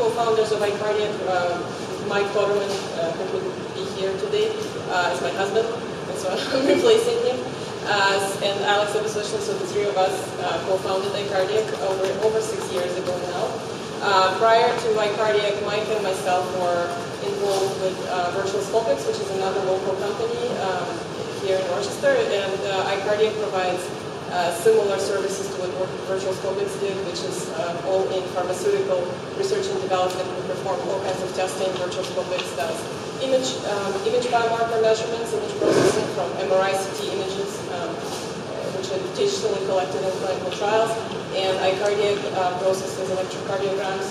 co-founders of iCardiac. Mike Potterman, who couldn't be here today, is my husband, and so I'm replacing him. And Alex Zapesochny, so the three of us co-founded iCardiac over 6 years ago now. Prior to iCardiac, Mike and myself were involved with Virtual Scopics, which is another local company here in Rochester, and iCardiac provides similar services to what Virtual Scopics did, which is all in pharmaceutical research and development. We perform all kinds of testing. Virtual Scopics does image biomarker measurements, image processing from MRI CT images, which are digitally collected in clinical trials, and iCardiac processes electrocardiograms,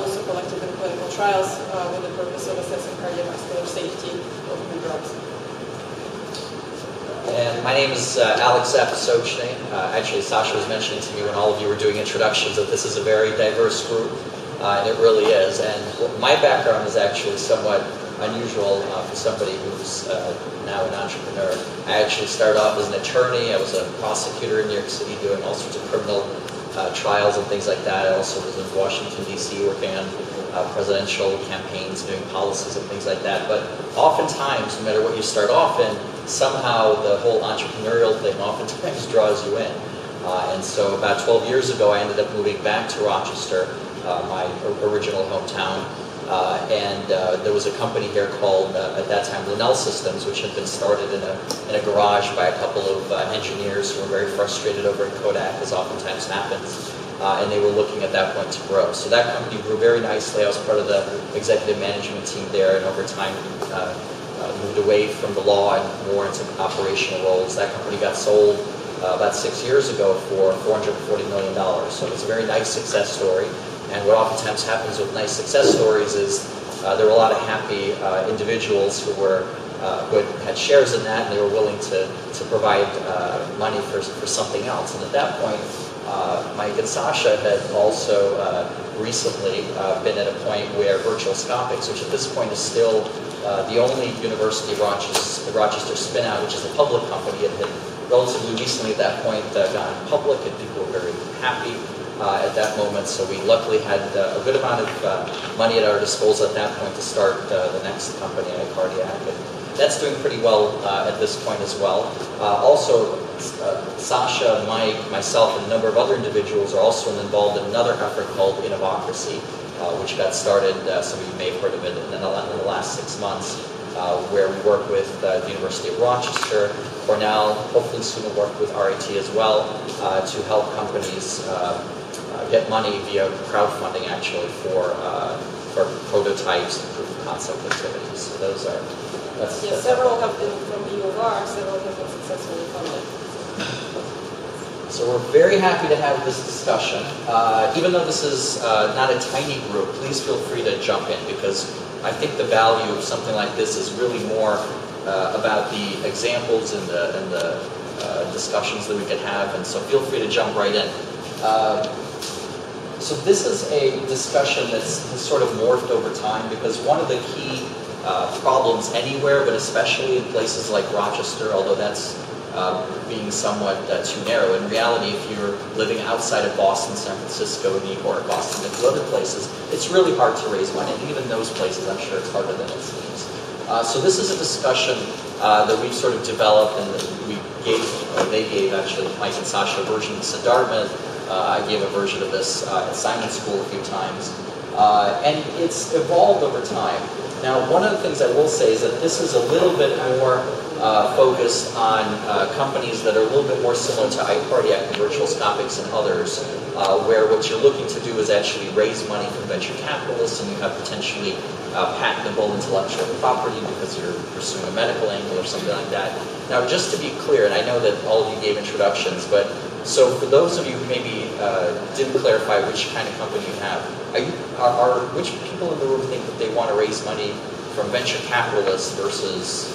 also collected in clinical trials with the purpose of assessing cardiovascular safety of new drugs. And my name is Alex Zapesochny. Actually, Sasha was mentioning to me when all of you were doing introductions that this is a very diverse group, and it really is. And my background is actually somewhat unusual for somebody who's now an entrepreneur. I actually started off as an attorney. I was a prosecutor in New York City doing all sorts of criminal trials and things like that. I also was in Washington, D.C. working on presidential campaigns, doing policies and things like that. But oftentimes, no matter what you start off in, somehow the whole entrepreneurial thing oftentimes draws you in. And so about 12 years ago, I ended up moving back to Rochester, my original hometown. And there was a company here called, at that time, Linnell Systems, which had been started in a garage by a couple of engineers who were very frustrated over at Kodak, as oftentimes happens. And they were looking at that point to grow. So that company grew very nicely. I was part of the executive management team there, and over time moved away from the law and more into operational roles. That company got sold about 6 years ago for $440 million. So it's a very nice success story. And what oftentimes happens with nice success stories is there were a lot of happy individuals who had shares in that, and they were willing to provide money for something else. And at that point, Mike and Sasha had also recently been at a point where Virtual Scopics, which at this point is still the only University of Rochester spin-out, which is a public company, it had relatively recently at that point gone public, and people were very happy at that moment. So we luckily had a good amount of money at our disposal at that point to start the next company, iCardiac, and that's doing pretty well at this point as well. Also, Sasha, Mike, myself, and a number of other individuals are also involved in another effort called Innovocracy, which got started, some of you may have heard of it, in the last 6 months, where we work with the University of Rochester. Cornell, hopefully soon will work with RIT as well, to help companies get money via crowdfunding, actually, for prototypes and proof of concept activities. So that's several have been from U of R, several have been successfully funded. So we're very happy to have this discussion. Even though this is not a tiny group, please feel free to jump in, because I think the value of something like this is really more about the examples and the discussions that we could have, and so feel free to jump right in. So this is a discussion has sort of morphed over time, because one of the key problems anywhere, but especially in places like Rochester, although that's being somewhat too narrow. In reality, if you're living outside of Boston, San Francisco, New York, Boston, and other places, it's really hard to raise money. And even those places, I'm sure it's harder than it seems. So this is a discussion that we've sort of developed, and they gave actually, Mike and Sasha, a version of this at Dartmouth. I gave a version of this at Simon School a few times. And it's evolved over time. Now, one of the things I will say is that this is a little bit more focused on companies that are a little bit more similar to iCardiac and Virtual Scopics and others, where what you're looking to do is actually raise money from venture capitalists, and you have potentially patentable intellectual property because you're pursuing a medical angle or something like that. Now, just to be clear, and I know that all of you gave introductions, but so for those of you who maybe didn't clarify which kind of company you have, which people in the room think that they want to raise money from venture capitalists versus,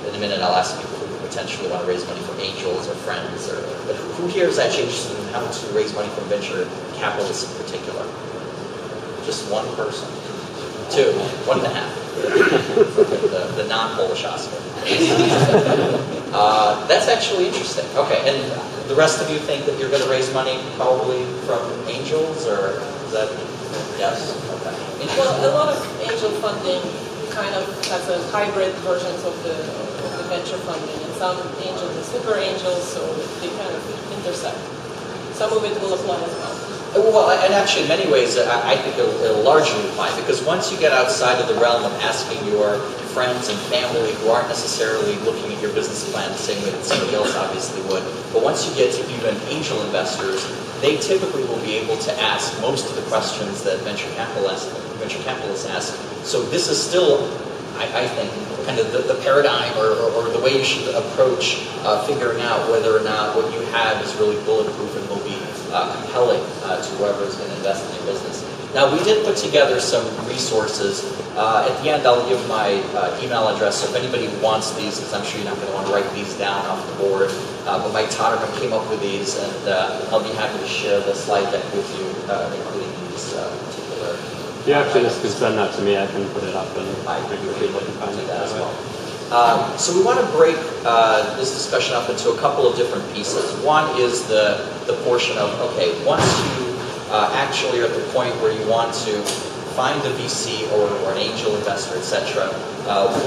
in a minute I'll ask people who potentially want to raise money from angels or friends, but who here is actually interested in how to raise money from venture capitalists in particular? Just one person? Two? 1.5? The non-Polish Oscar. That's actually interesting. Okay, and the rest of you think that you're going to raise money probably from angels, or is that Yes? Okay. Well, a lot of angel funding kind of has a hybrid versions of the venture funding, and some angels are super angels, so they kind of intersect. Some of it will apply as well. Well, and actually in many ways, I think it'll largely apply, because once you get outside of the realm of asking your friends and family who aren't necessarily looking at your business plan the same way that somebody else obviously would, but once you get to even angel investors, they typically will be able to ask most of the questions that venture capitalists ask. So this is still, I think, kind of the paradigm or the way you should approach figuring out whether or not what you have is really bulletproof and will be compelling to whoever is going to invest in your business. Now, we did put together some resources. At the end, I'll give my email address, so if anybody wants these, because I'm sure you're not going to want to write these down off the board, but Mike Totterman came up with these, and I'll be happy to share the slide deck with you, including these particular... Yeah, actually, this could send that to me. I can put it up, and people can find it as well. So we want to break this discussion up into a couple of different pieces. One is the portion of, okay, once you actually are at the point where you want to find a VC or an angel investor, etc.,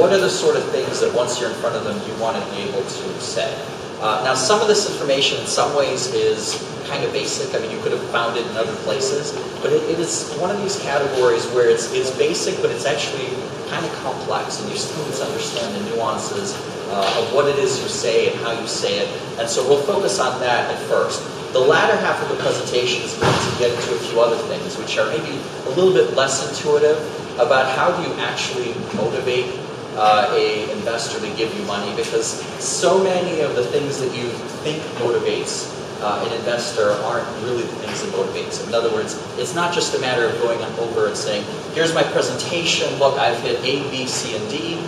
what are the sort of things that once you're in front of them you want to be able to say? Now, some of this information in some ways is kind of basic. I mean, you could have found it in other places, but it is one of these categories where it's basic, but it's actually kind of complex, and you still need to understand the nuances of what it is you say and how you say it. And so we'll focus on that at first. The latter half of the presentation is going to get into a few other things, which are maybe a little bit less intuitive, about how do you actually motivate a investor to give you money, because so many of the things that you think motivates an investor aren't really the things that motivates him. In other words, it's not just a matter of going over and saying, here's my presentation, look, I've hit A, B, C, and D,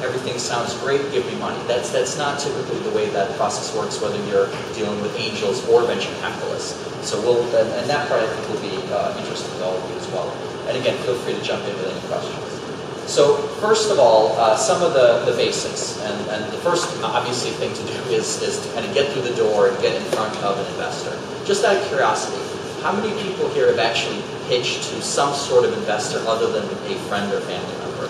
everything sounds great, give me money. That's not typically the way that process works, whether you're dealing with angels or venture capitalists. So and that part I think will be interesting to all of you as well. And again, feel free to jump in with any questions. So first of all, some of the basics, and the first obviously thing to do is to kind of get through the door and get in front of an investor. Just out of curiosity, how many people here have actually pitched to some sort of investor other than a friend or family member?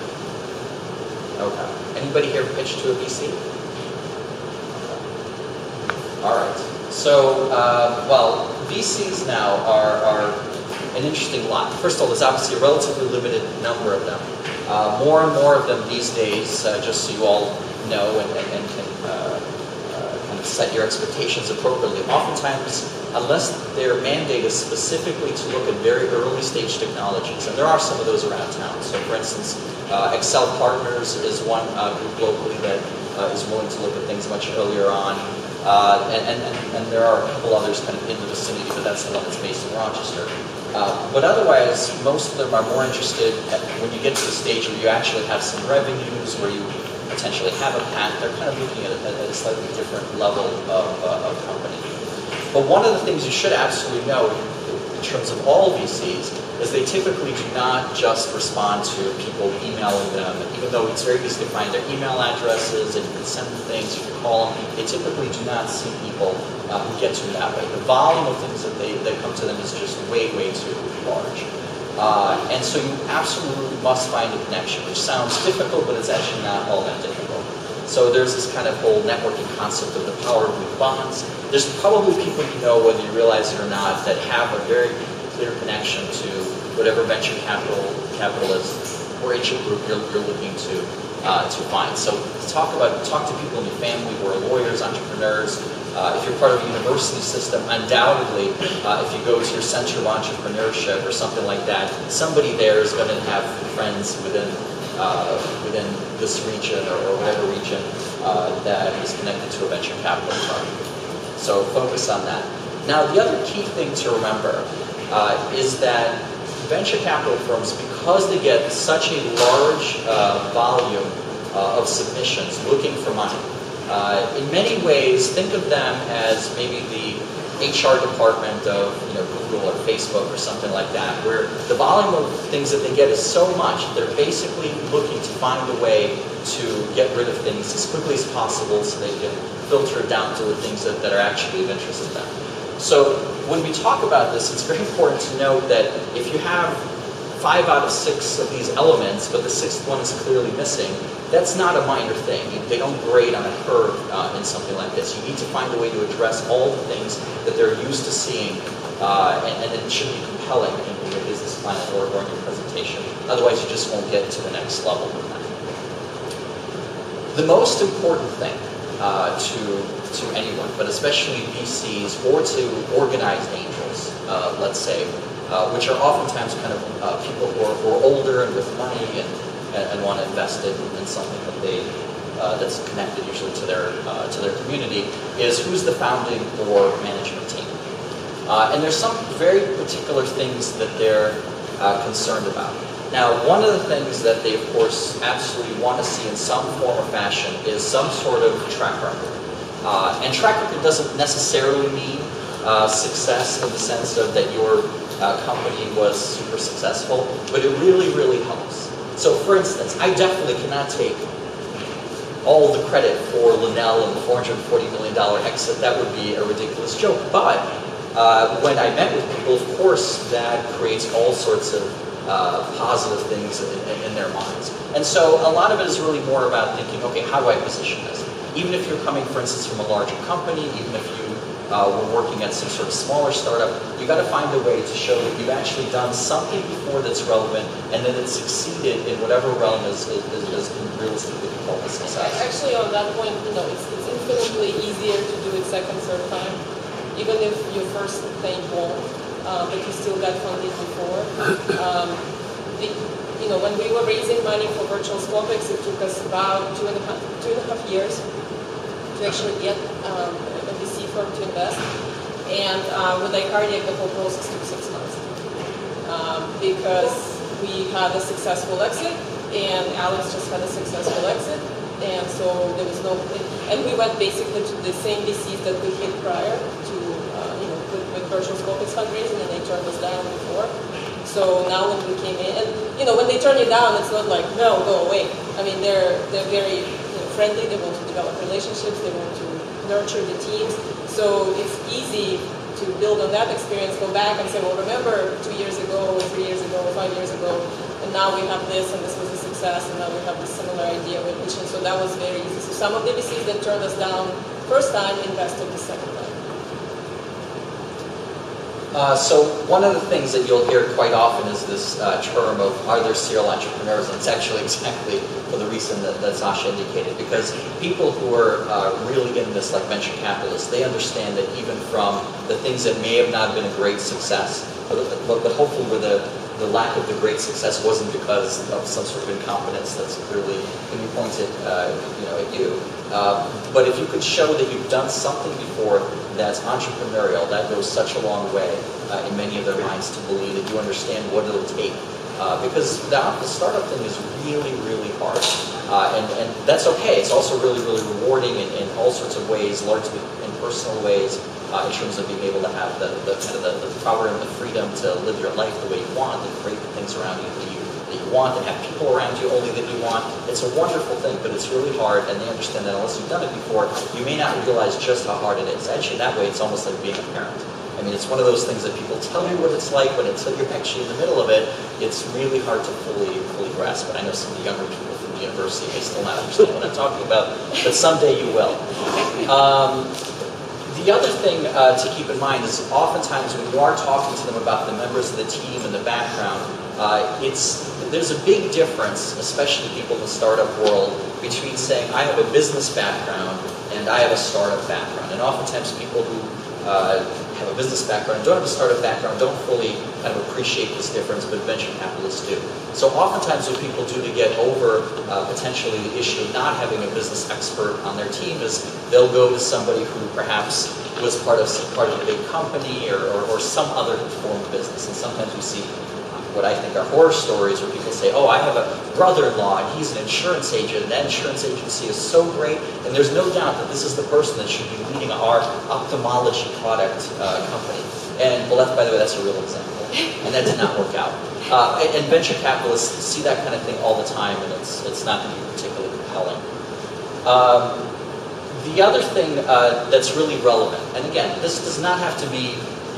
Okay. Anybody here pitched to a VC? Okay. All right. So, well, VCs now are an interesting lot. First of all, there's obviously a relatively limited number of them. More and more of them these days, just so you all know and can kind of set your expectations appropriately. Oftentimes, unless their mandate is specifically to look at very early stage technologies, and there are some of those around town. So for instance, Excel Partners is one group locally that is willing to look at things much earlier on. And there are a couple others kind of in the vicinity, but that's the one that's based in Rochester. But otherwise, most of them are more interested when you get to the stage where you actually have some revenues, where you potentially have a patent. They're kind of looking at a slightly different level of company. But one of the things you should absolutely know in terms of all VCs is they typically do not just respond to people emailing them. Even though it's very easy to find their email addresses and you can send them things, you can call them, they typically do not see people who get to them that way. The volume of things that come to them is just way, way too large. And so you absolutely must find a connection, which sounds difficult, but it's actually not all that difficult. So there's this kind of whole networking concept of the power of weak bonds. There's probably people you know, whether you realize it or not, that have a very clear connection to whatever venture capitalist or angel group you're looking to find. So talk to people in your family who are lawyers, entrepreneurs. If you're part of a university system, undoubtedly, if you go to your center of entrepreneurship or something like that, somebody there is going to have friends within this region or whatever region that is connected to a venture capital firm. So focus on that. Now, the other key thing to remember is that venture capital firms, because they get such a large volume of submissions looking for money, in many ways, think of them as maybe the HR department of Google or Facebook or something like that, where the volume of things that they get is so much, they're basically looking to find a way to get rid of things as quickly as possible so they can filter it down to the things that are actually of interest to them. So when we talk about this, it's very important to note that if you have 5 out of 6 of these elements, but the 6th one is clearly missing, that's not a minor thing. They don't grade on a curve in something like this. You need to find a way to address all the things that they're used to seeing, and it should be compelling in your business plan or in your presentation. Otherwise, you just won't get to the next level with that. The most important thing to anyone, but especially VCs or to organized angels, let's say, which are oftentimes kind of people who are older and with money and want to invest in something that that's connected usually to their community, is who's the founding or management team. And there's some very particular things that they're concerned about. Now, one of the things that they, of course, absolutely want to see in some form or fashion is some sort of track record. And track record doesn't necessarily mean success in the sense of that your company was super successful, but it really, really helps. So, for instance, I definitely cannot take all the credit for Linnell and the $440 million exit. That would be a ridiculous joke. But when I met with people, of course, that creates all sorts of positive things in their minds. And so a lot of it is really more about thinking, okay, how do I position this? Even if you're coming, for instance, from a larger company, even if you were working at some sort of smaller startup, you got to find a way to show that you've actually done something before that's relevant, and then it's succeeded in whatever realm is realistically called a success. Actually, on that point, it's infinitely easier to do it second, third time, even if your first thing won't. But you still got funding before. When we were raising money for Virtual Scopics, it took us about two and a half years to actually get a VC firm to invest. And with iCardiac, the whole process took 6 months. Because we had a successful exit, and Alex just had a successful exit. And so there was no, and we went basically to the same VCs that we hit prior to, with Virtual Scopics fundraising, and they turned us down before. So now when we came in, and when they turn you down, it's not like, no, go away. I mean, they're very friendly. They want to develop relationships. They want to nurture the teams. So it's easy to build on that experience, go back and say, well, remember 2 years ago, or 3 years ago, or 5 years ago, and now we have this, and this was a success, and now we have this similar idea with vision. So that was very easy. So some of the VCs that turned us down first time invested the second time. So one of the things that you'll hear quite often is this term of, are there serial entrepreneurs? And it's actually exactly for the reason that Sasha indicated, because people who are really in this, like venture capitalists, they understand that even from the things that may have not been a great success, but hopefully where the lack of the great success wasn't because of some sort of incompetence that's clearly can be pointed at you. But if you could show that you've done something before that's entrepreneurial, that goes such a long way in many of their minds to believe that you understand what it'll take. Because the startup thing is really, really hard. And that's okay. It's also really, really rewarding in all sorts of ways, largely in personal ways, in terms of being able to have the power and the freedom to live your life the way you want and create the things around you that you want and have people around you only that you want. It's a wonderful thing, but it's really hard, and they understand that unless you've done it before, you may not realize just how hard it is. Actually, that way, it's almost like being a parent. I mean, it's one of those things that people tell you what it's like, but until you're actually in the middle of it, it's really hard to fully grasp it. I know some of the younger people from the university may still not understand what I'm talking about, but someday you will. The other thing to keep in mind is oftentimes when you are talking to them about the members of the team and the background, there's a big difference, especially people in the startup world, between saying, I have a business background and I have a startup background. And oftentimes people who have a business background and don't have a startup background don't fully kind of appreciate this difference, but venture capitalists do. So oftentimes what people do to get over potentially the issue of not having a business expert on their team is they'll go to somebody who perhaps was part of a big company or some other form of business. And sometimes we see what I think are horror stories where people say, oh, I have a brother-in-law and he's an insurance agent, and that insurance agency is so great, and there's no doubt that this is the person that should be leading our ophthalmology product company. And, well, by the way, that's a real example. And that did not work out. And venture capitalists see that kind of thing all the time, and it's not going to be particularly compelling. The other thing that's really relevant, and again, this does not have to be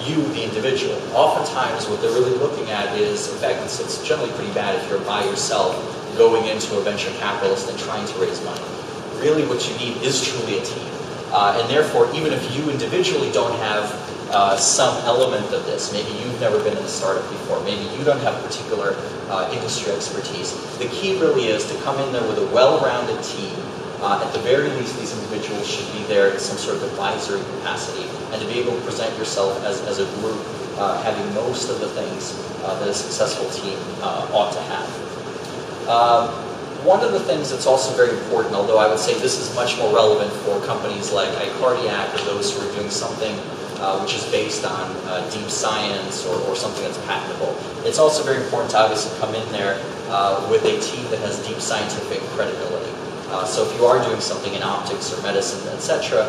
you, the individual. Oftentimes what they're really looking at is, in fact, it's generally pretty bad if you're by yourself going into a venture capitalist and trying to raise money. Really what you need is truly a team. And therefore, even if you individually don't have some element of this, maybe you've never been in a startup before, maybe you don't have particular industry expertise, the key really is to come in there with a well-rounded team. At the very least, these individuals should be there in some sort of advisory capacity, and to be able to present yourself as a group having most of the things that a successful team ought to have. One of the things that's also very important, although I would say this is much more relevant for companies like iCardiac or those who are doing something which is based on deep science or something that's patentable. It's also very important to obviously come in there with a team that has deep scientific credibility. So if you are doing something in optics or medicine, etc.,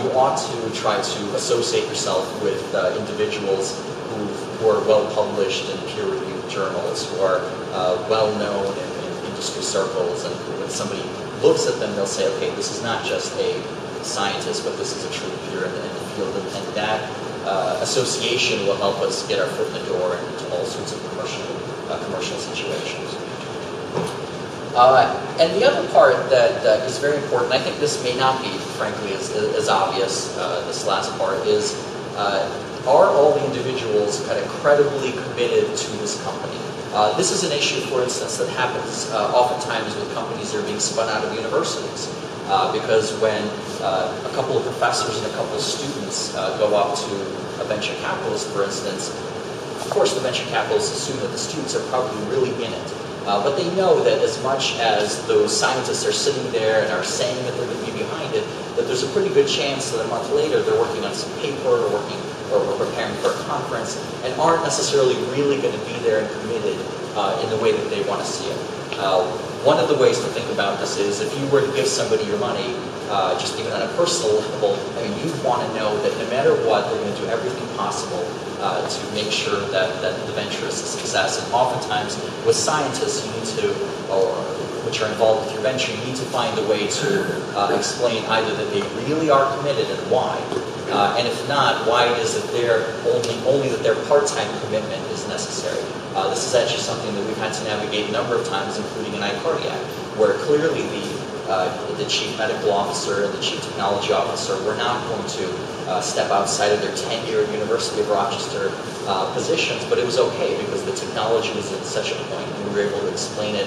you ought to try to associate yourself with individuals who are well-published in peer-reviewed journals, who are well-known in industry circles, and when somebody looks at them, they'll say, okay, this is not just a scientist, but this is a true peer in the field, and that association will help us get our foot in the door into all sorts of commercial situations. And the other part that is very important, I think this may not be, frankly, as obvious, this last part, is are all the individuals kind of credibly committed to this company? This is an issue, for instance, that happens oftentimes with companies that are being spun out of universities. Because when a couple of professors and a couple of students go up to a venture capitalist, for instance, of course the venture capitalists assume that the students are probably really in it. But they know that as much as those scientists are sitting there and are saying that they're going to be behind it, that there's a pretty good chance that a month later they're working on some paper or preparing for a conference and aren't necessarily really going to be there and committed in the way that they want to see it. One of the ways to think about this is if you were to give somebody your money, just even on a personal level, I mean, you'd want to know that no matter what, they're going to do everything possible to make sure that the venture is a success. And oftentimes, with scientists, you need to, which are involved with your venture, you need to find a way to explain either that they really are committed and why, and if not, why it is that they're only that their part-time commitment is necessary. This is actually something that we've had to navigate a number of times, including in iCardiac, where clearly the chief medical officer and the chief technology officer were not going to step outside of their tenure at University of Rochester positions, but it was okay because the technology was at such a point, and we were able to explain it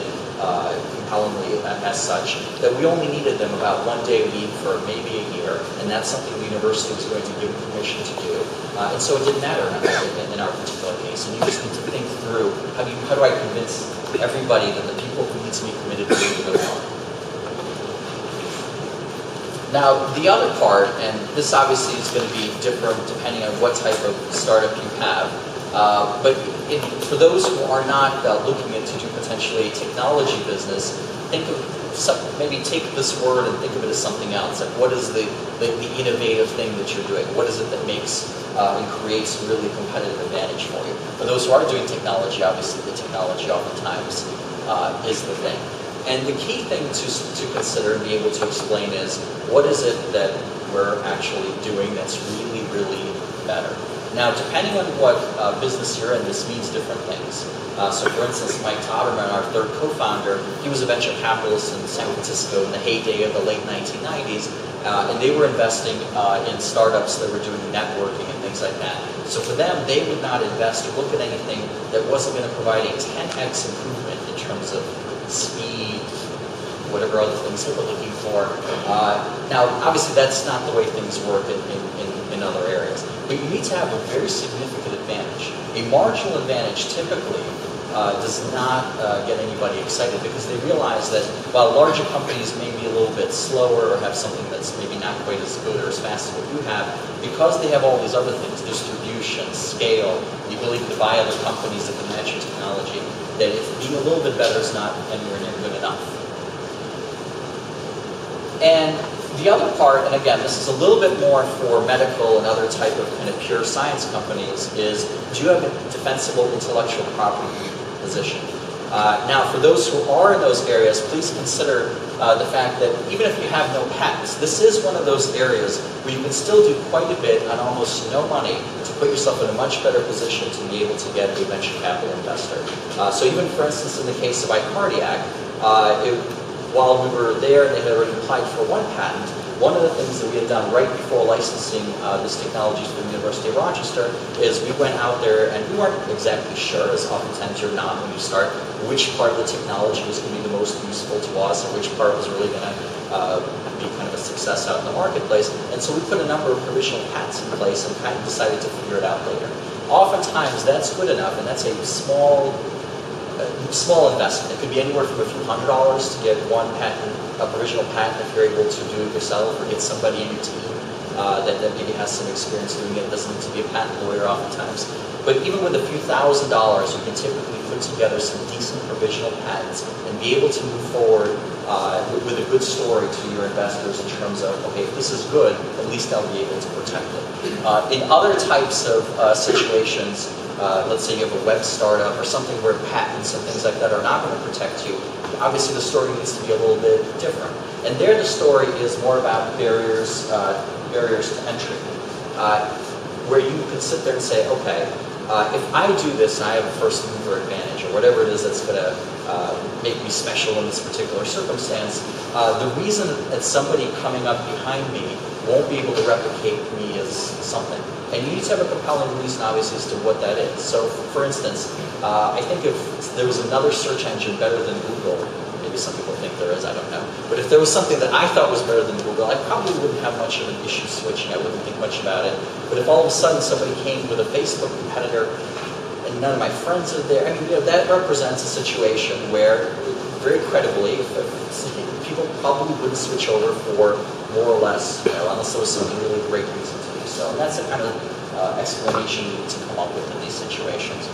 compellingly as such, that we only needed them about 1 day a week for maybe a year, and that's something the university was going to give permission to do. And so it didn't matter in our particular case, and you just need to think through, how do I convince everybody that the people who need to be committed to it really are? Now, the other part, and this obviously is going to be different depending on what type of startup you have, but for those who are not looking into do potentially a technology business, think of maybe take this word and think of it as something else. Like, what is the innovative thing that you're doing? What is it that makes and creates a really competitive advantage for you? For those who are doing technology, obviously the technology oftentimes is the thing. And the key thing to consider and be able to explain is, what is it that we're actually doing that's really, really better? Now, depending on what business you're in, this means different things. So for instance, Mike Totterman, our third co-founder, he was a venture capitalist in San Francisco in the heyday of the late 1990s, and they were investing in startups that were doing networking and things like that. So for them, they would not invest or look at anything that wasn't going to provide a 10x improvement in terms of speed, whatever other things they were looking for. Now, obviously, that's not the way things work in other areas. But you need to have a very significant advantage. A marginal advantage typically does not get anybody excited because they realize that while larger companies may be a little bit slower or have something that's maybe not quite as good or as fast as what you have, because they have all these other things, distribution, scale, the ability to buy other companies that can match your technology, that being a little bit better is not anywhere near good enough. And the other part, and again, this is a little bit more for medical and other type of kind of pure science companies, is do you have a defensible intellectual property position? Now, for those who are in those areas, please consider the fact that even if you have no patents, this is one of those areas where you can still do quite a bit on almost no money to put yourself in a much better position to be able to get a venture capital investor. So even, for instance, in the case of iCardiac, while we were there and they had already applied for one patent, one of the things that we had done right before licensing this technology to the University of Rochester is we went out there and we weren't exactly sure, as oftentimes you're not when you start, which part of the technology was going to be the most useful to us and which part was really going to be kind of a success out in the marketplace. And so we put a number of provisional patents in place and kind of decided to figure it out later. Oftentimes that's good enough, and that's a small investment. It could be anywhere from a few $100s to get one patent, a provisional patent if you're able to do it yourself, or get somebody in your team that maybe has some experience doing it. It doesn't need to be a patent lawyer oftentimes. But even with a few $1,000s, you can typically put together some decent provisional patents and be able to move forward with a good story to your investors in terms of, okay, if this is good, at least I'll be able to protect it. In other types of situations, let's say you have a web startup or something where patents and things like that are not going to protect you, obviously the story needs to be a little bit different. And there the story is more about barriers to entry, where you can sit there and say, okay, if I do this and I have a first mover advantage or whatever it is that's going to make me special in this particular circumstance, the reason that somebody coming up behind me won't be able to replicate me is something. And you need to have a compelling reason, obviously, as to what that is. So, for instance, I think if there was another search engine better than Google, maybe some people think there is, I don't know. But if there was something that I thought was better than Google, I probably wouldn't have much of an issue switching. I wouldn't think much about it. But if all of a sudden somebody came with a Facebook competitor and none of my friends are there, I mean, that represents a situation where, very credibly, people probably wouldn't switch over for more or less, unless there was some really great reason to do so. And that's the kind of explanation you need to come up with in these situations.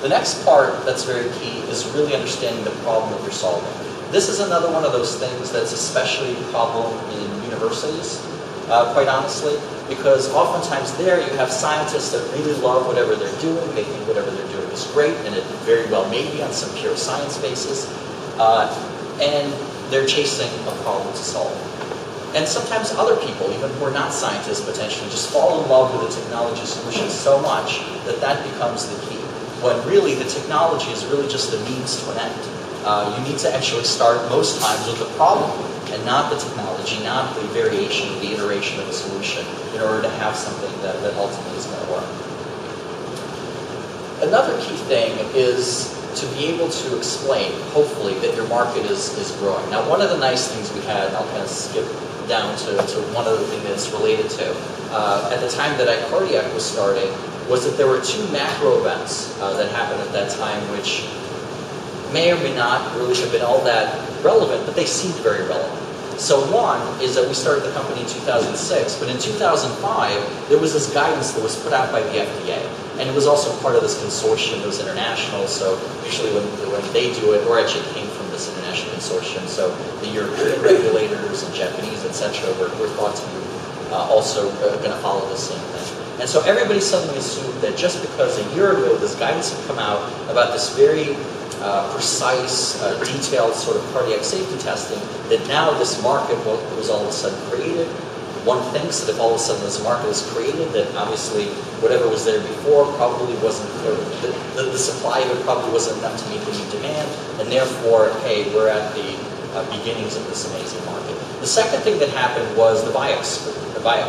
The next part that's very key is really understanding the problem that you're solving. This is another one of those things that's especially a problem in universities, quite honestly, because oftentimes there you have scientists that really love whatever they're doing, they think whatever they're doing is great, and it very well may be on some pure science basis, and they're chasing a problem to solve. And sometimes other people, even who are not scientists potentially, just fall in love with the technology solution so much that that becomes the key. When really the technology is really just the means to an end. You need to actually start most times with the problem and not the technology, not the variation, the iteration of the solution in order to have something that ultimately is going to work. Another key thing is to be able to explain, hopefully, that your market is growing. Now, one of the nice things we had, and I'll kind of skip down to one other thing that it's related to, at the time that iCardiac was starting, was that there were two macro events that happened at that time, which may or may not really have been all that relevant, but they seemed very relevant. So one is that we started the company in 2006, but in 2005, there was this guidance that was put out by the FDA. And it was also part of this consortium that was international, so usually when they do it, or actually it came from this international consortium, so the European regulators and Japanese, etc., were thought to be also going to follow the same thing. And so everybody suddenly assumed that just because a year ago this guidance had come out about this very precise, detailed sort of cardiac safety testing, that now this market was all of a sudden created. One thinks that if all of a sudden this market is created, that obviously whatever was there before probably wasn't, the supply of it probably wasn't enough to meet the new demand, and therefore, hey, we're at the beginnings of this amazing market. The second thing that happened was the Vioxx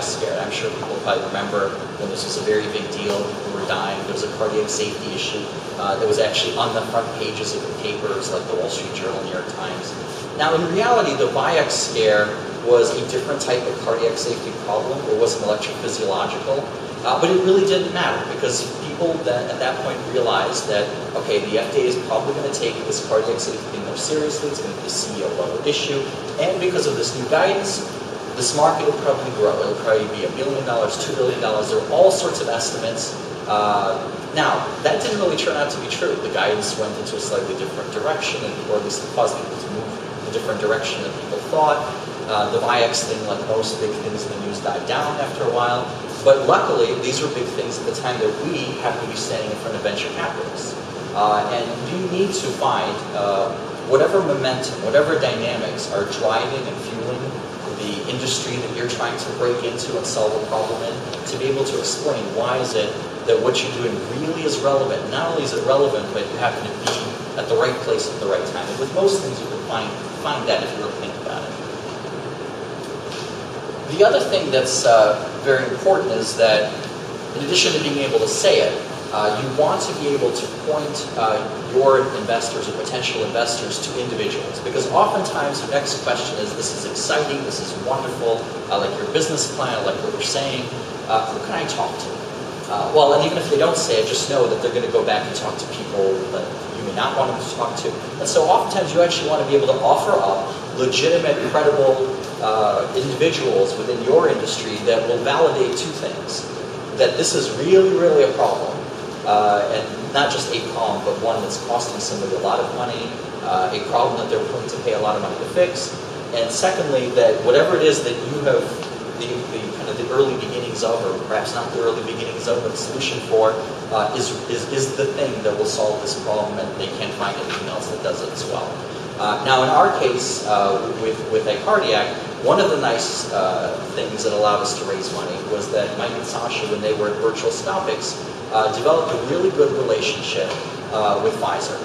scare. I'm sure people probably remember when this was a very big deal, people were dying, there was a cardiac safety issue that was actually on the front pages of the papers like the Wall Street Journal, New York Times. Now in reality, the Vioxx scare was a different type of cardiac safety problem. It wasn't electrophysiological, but it really didn't matter because people at that point realized that, okay, the FDA is probably going to take this cardiac safety thing more seriously, it's going to be a CEO level issue, and because of this new guidance, this market will probably grow. It'll probably be $1 billion, $2 billion. There are all sorts of estimates. Now, that didn't really turn out to be true. The guidance went into a slightly different direction, or at least it caused people to move in a different direction than people thought. The Vioxx thing, like most big things in the news, died down after a while. But luckily, these were big things at the time that we happened to be standing in front of venture capitalists. And you need to find whatever momentum, whatever dynamics are driving and fueling the industry that you're trying to break into and solve a problem in, to be able to explain why is it that what you're doing really is relevant. Not only is it relevant, but you happen to be at the right place at the right time. And with most things, you can find that if you really think about it. The other thing that's very important is that, in addition to being able to say it, you want to be able to point your investors or potential investors to individuals, because oftentimes the next question is, this is exciting, this is wonderful, I like your business plan, I like what you're saying, who can I talk to? Well, and even if they don't say it, just know that they're going to go back and talk to people that you may not want them to talk to. And so oftentimes you actually want to be able to offer up legitimate, credible individuals within your industry that will validate two things. That this is really, really a problem, and not just a problem, but one that's costing somebody a lot of money, a problem that they're willing to pay a lot of money to fix, and secondly, that whatever it is that you have the kind of the early beginnings of, or perhaps not the early beginnings of, but the solution for, is the thing that will solve this problem, and they can't find anything else that does it as well. Now, in our case, with iCardiac, one of the nice things that allowed us to raise money was that Mike and Sasha, when they were at Virtual Stopics, developed a really good relationship with Pfizer.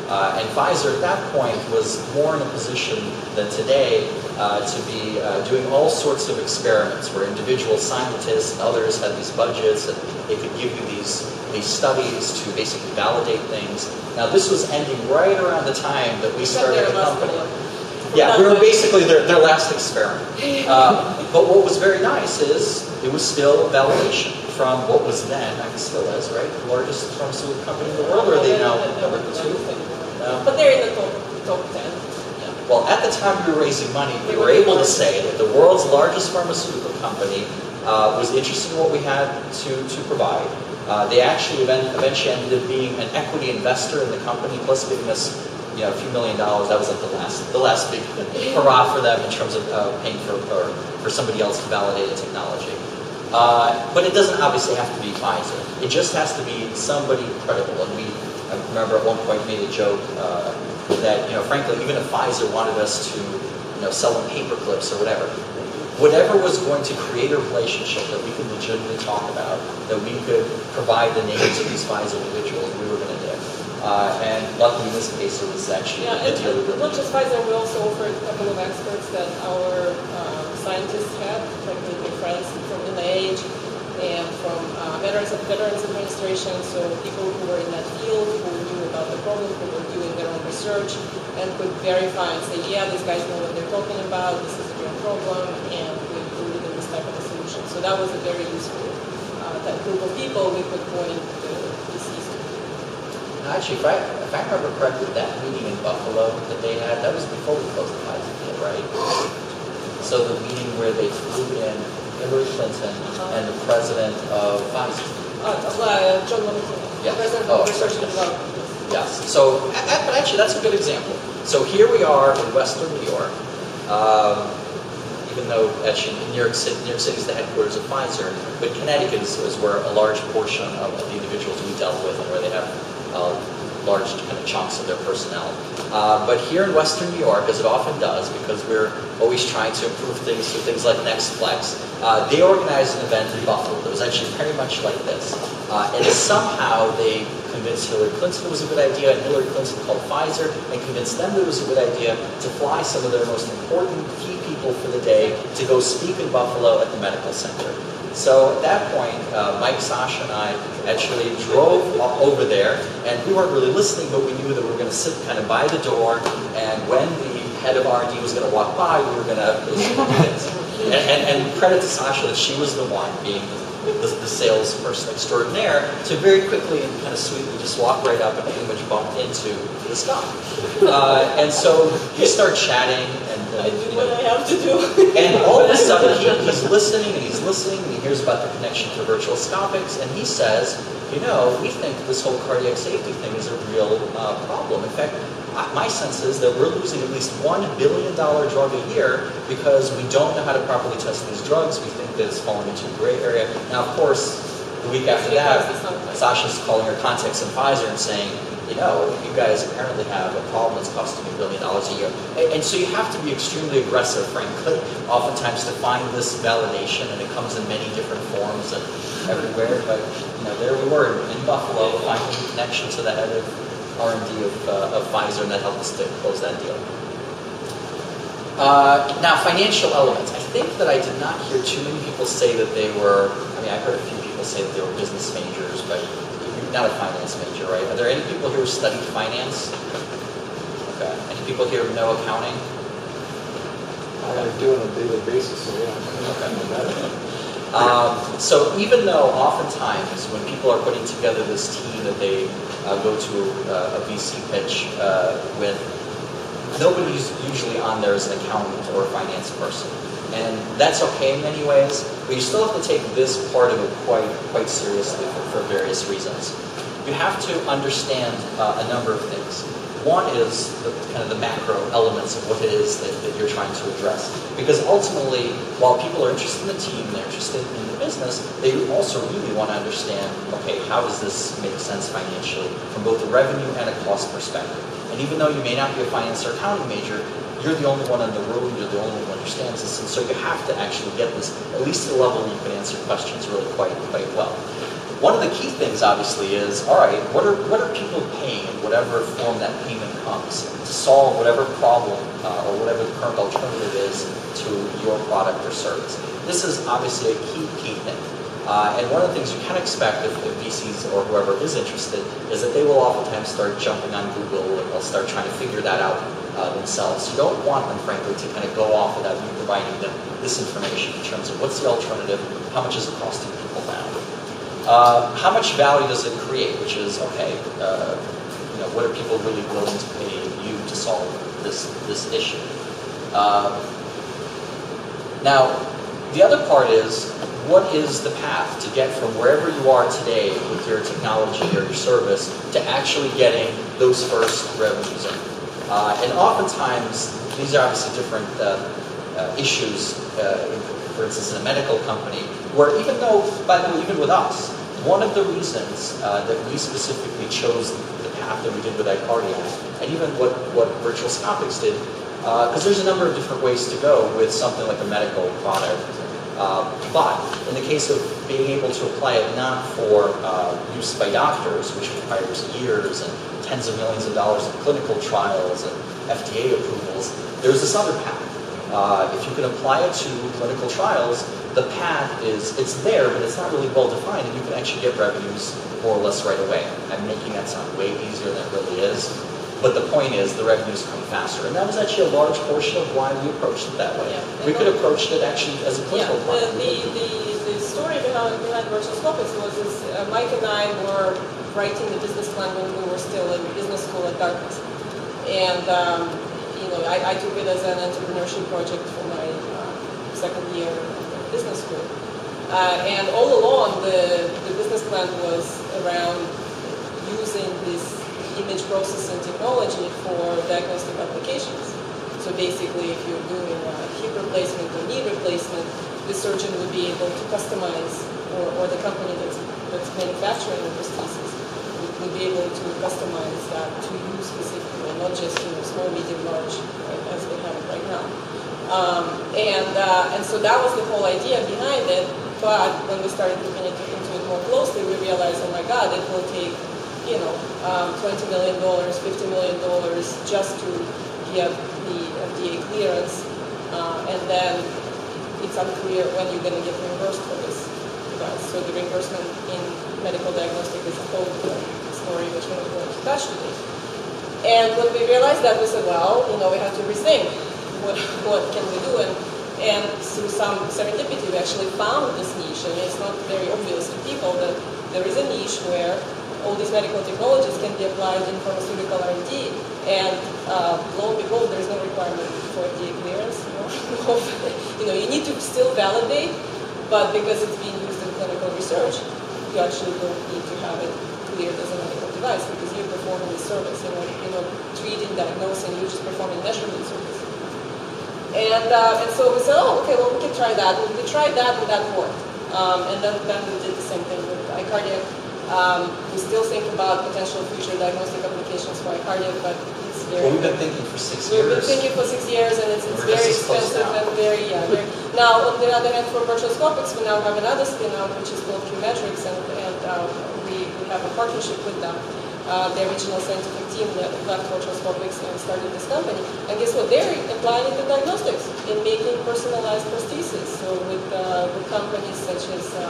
And Pfizer at that point was more in a position than today to be doing all sorts of experiments where individual scientists and others had these budgets and they could give you these studies to basically validate things. Now this was ending right around the time that we started the company. Yeah, we were basically their last experiment. But what was very nice is it was still validation from what was then, I guess still is, right, the largest pharmaceutical company in the world, or are they now number 2? But they're in the top 10. Yeah. Well, at the time we were raising money, we were able to say that the world's largest pharmaceutical company was interested in what we had to provide. They actually eventually ended up being an equity investor in the company, plus giving us a few $1 million. That was like the last big hurrah for them in terms of paying for somebody else to validate a technology. But it doesn't obviously have to be Pfizer. It just has to be somebody credible. And I remember at one point made a joke that, frankly, even if Pfizer wanted us to, sell them paper clips or whatever was going to create a relationship that we could legitimately talk about, that we could provide the names of these Pfizer individuals, we were going to do. And luckily in this case, it was actually a deal we really. Not just Pfizer, we also offered a couple of experts that our scientists had, like their friends from NIH and from Veterans Administration, so people who were in that field, who knew about the problem, who were doing their own research, and could verify and say, yeah, these guys know what they're talking about, this is a real problem, and we believe in this type of a solution. So that was a very useful that group of people we could point to disease. Actually, if I remember correctly, that meeting in Buffalo that they had, that was before we closed the Pfizer deal, right? So the meeting where they flew in Hillary Clinton and the president of Pfizer. John Latypova, yes. president of Research and Development. Yes. So, but actually, that's a good example. So here we are in Western New York. Even though actually New York City is the headquarters of Pfizer, but Connecticut is where a large portion of the individuals we dealt with and where they have large kind of chunks of their personnel. But here in Western New York, as it often does, because we're always trying to improve things through things like NextFlex, they organized an event in Buffalo that was actually very much like this. And somehow they convinced Hillary Clinton it was a good idea, and Hillary Clinton called Pfizer and convinced them that it was a good idea to fly some of their most important key people for the day to go speak in Buffalo at the medical center. So at that point, Mike, Sasha, and I actually drove over there, and we weren't really listening, but we knew that we were going to sit kind of by the door, and when the head of R&D was going to walk by, we were going to do this. And credit to Sasha that she was the one being the salesperson extraordinaire to very quickly and kind of sweetly just walk right up and pretty much bump into this guy. And so we start chatting, and I do what I have to do. And all of a sudden he's listening and he hears about the connection to Virtual Stopics, and he says, we think this whole cardiac safety thing is a real problem. In fact, my sense is that we're losing at least $1 billion drug a year because we don't know how to properly test these drugs. We think that it's falling into a gray area. Now, of course, the week after that, Sasha's calling her contacts in Pfizer and saying, you know, you guys apparently have a problem that's costing $1 billion a year. And so you have to be extremely aggressive, frankly, oftentimes to find this validation, and it comes in many different forms and everywhere. But, you know, there we were in Buffalo, finding a connection to the head of R&D of Pfizer, and that helped us to close that deal. Now, financial elements. I think that I did not hear too many people say that they were, I mean, I heard a few people say that they were business majors, but you're not a finance major, right? Are there any people here who studied finance? Okay. Any people here who know accounting? I do on a daily basis, so yeah. Okay. So even though oftentimes when people are putting together this team that they go to a VC pitch with, nobody's usually on there as an accountant or a finance person. And that's okay in many ways, but you still have to take this part of it quite seriously for various reasons. You have to understand a number of things. One is kind of the macro elements of what it is that you're trying to address. Because ultimately, while people are interested in the team, they're interested in the business, they also really want to understand, okay, how does this make sense financially from both a revenue and a cost perspective? And even though you may not be a finance or accounting major, you're the only one in the room, you're the only one who understands this, and so you have to actually get this, at least to the level where you can answer questions really quite well. One of the key things, obviously, is, all right, what are people paying in whatever form that payment comes to solve whatever problem or whatever the current alternative is to your product or service? This is obviously a key thing. And one of the things you can expect if VCs or whoever is interested is that they will oftentimes start jumping on Google and they'll start trying to figure that out themselves. You don't want them, frankly, to kind of go off without you providing them this information in terms of what's the alternative, how much is it costing people now, how much value does it create, which is, okay, you know, what are people really willing to pay you to solve this issue? Now, the other part is, what is the path to get from wherever you are today with your technology or your service to actually getting those first revenues in? And oftentimes, these are obviously different issues, for instance, in a medical company, where even though, by the way, even with us, one of the reasons that we specifically chose the path that we did with iCardiac, and even what Virtual Scopics did, because there's a number of different ways to go with something like a medical product. But in the case of being able to apply it not for use by doctors, which requires years and tens of millions of dollars in clinical trials and FDA approvals, there's this other path. If you can apply it to clinical trials, the path it's there, but it's not really well defined, and you can actually get revenues more or less right away. I'm making that sound way easier than it really is. But the point is, the revenues come faster. And that was actually a large portion of why we approached it that way. Yeah. We could have approached it actually as a clinical product. The story behind Virtual Scopics was Mike and I were writing the business plan when we were still in business school at Dartmouth. And you know, I took it as an entrepreneurship project for my second year of business school. And all along, the business plan was around using this image processing technology for diagnostic applications. So basically, if you're doing a hip replacement or knee replacement, the surgeon would be able to customize, or the company that's manufacturing the prosthesis would be able to customize that to you specifically, not just small, medium, large, right, as they have it right now. And so that was the whole idea behind it. But when we started looking into it more closely, we realized, oh my God, it will take $20 million, $50 million just to get the FDA clearance, and then it's unclear when you're going to get reimbursed for this device. So the reimbursement in medical diagnostic is a whole story which we're not going to touch today. And when we realized that, we said, well, we have to rethink what can we do, and through some serendipity, we actually found this niche. I mean, it's not very obvious to people that there is a niche where all these medical technologies can be applied in pharmaceutical R&D, and lo and behold, there's no requirement for FDA clearance. You need to still validate, but because it's being used in clinical research, you actually don't need to have it cleared as a medical device because you're performing the service. You're not treating, diagnosing, you're just performing measurement service. And so we said, oh, okay, well, we can try that. We tried that, and that worked. And then we did the same thing with iCardiac. We still think about potential future diagnostic applications for iCardiac, but it's very... Well, we've been thinking for 6 years. We've been thinking for 6 years, and it's very expensive and very, Now, on the other hand, for Virtuoscopics, we now have another spin-out, which is called Qmetrics, and we have a partnership with them. The original scientific team that left Virtuoscopics and started this company. And guess what? They're applying it in diagnostics, in making personalized prosthesis. So with companies such as the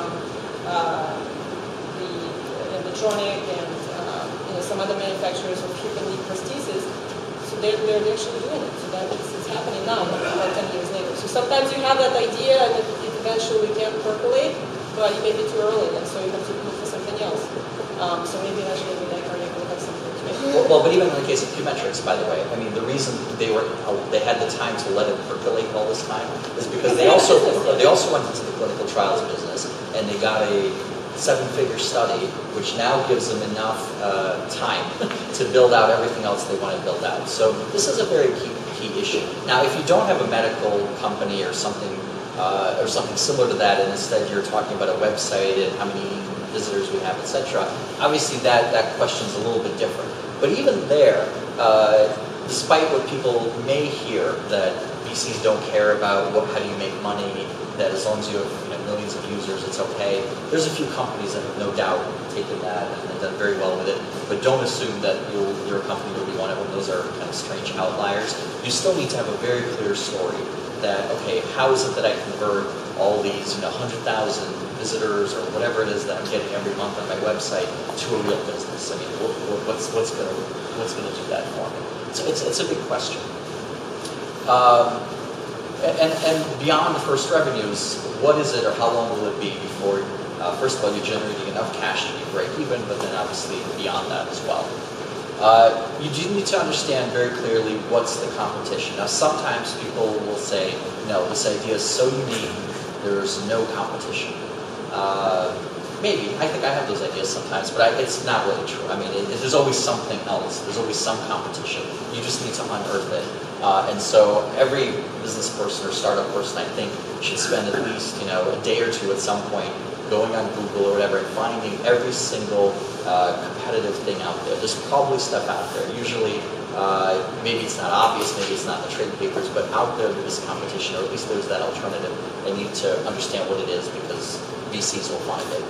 Electronic and some other manufacturers of hip and knee prosthesis, so they're actually doing it. So that it's happening now, about 10 years later. So sometimes you have that idea and it eventually can percolate, but it may be too early, and so you have to look for something else. So maybe eventually with iCardiac will have something to it. Well, but even in the case of Qmetrics, by the way, I mean, the reason they had the time to let it percolate all this time is because they also went into the clinical trials business, and they got a 7-figure study, which now gives them enough time to build out everything else they want to build out. So this is a very key issue. Now, if you don't have a medical company or something similar to that, and instead you're talking about a website and how many visitors we have, etc., obviously that question's a little bit different. But even there, despite what people may hear, that VCs don't care about how do you make money, that as long as you have millions of users, it's okay. There's a few companies that have no doubt taken that and done very well with it, but don't assume that your company will be one of them. Those are kind of strange outliers. You still need to have a very clear story that, okay, how is it that I convert all these 100,000 visitors or whatever it is that I'm getting every month on my website to a real business? I mean, what's going to do that for me? It's a big question. And beyond the first revenues, what is it or how long will it be before, first of all, you're generating enough cash to be break even, but then obviously beyond that as well. You do need to understand very clearly what's the competition. Now, sometimes people will say, no, this idea is so unique, there's no competition. Maybe. I think I have those ideas sometimes, but it's not really true. I mean, there's always something else. There's always some competition. You just need to unearth it. And so every business person or startup person, I think, should spend at least a day or two at some point going on Google or whatever and finding every single competitive thing out there. There's probably stuff out there. Usually, maybe it's not obvious, maybe it's not in the trade papers, but out there there's competition, or at least there's that alternative. I need to understand what it is because VCs will find it.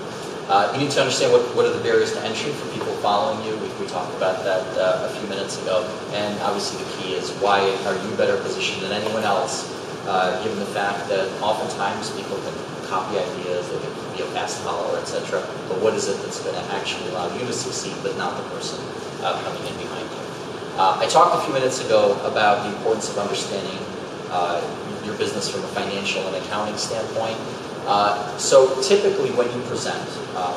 You need to understand what are the barriers to entry for people following you. We talked about that a few minutes ago. And obviously the key is, why are you better positioned than anyone else, given the fact that oftentimes people can copy ideas, they can be a fast follower, etc. But what is it that's going to actually allow you to succeed, but not the person coming in behind you? I talked a few minutes ago about the importance of understanding your business from a financial and accounting standpoint. So typically when you present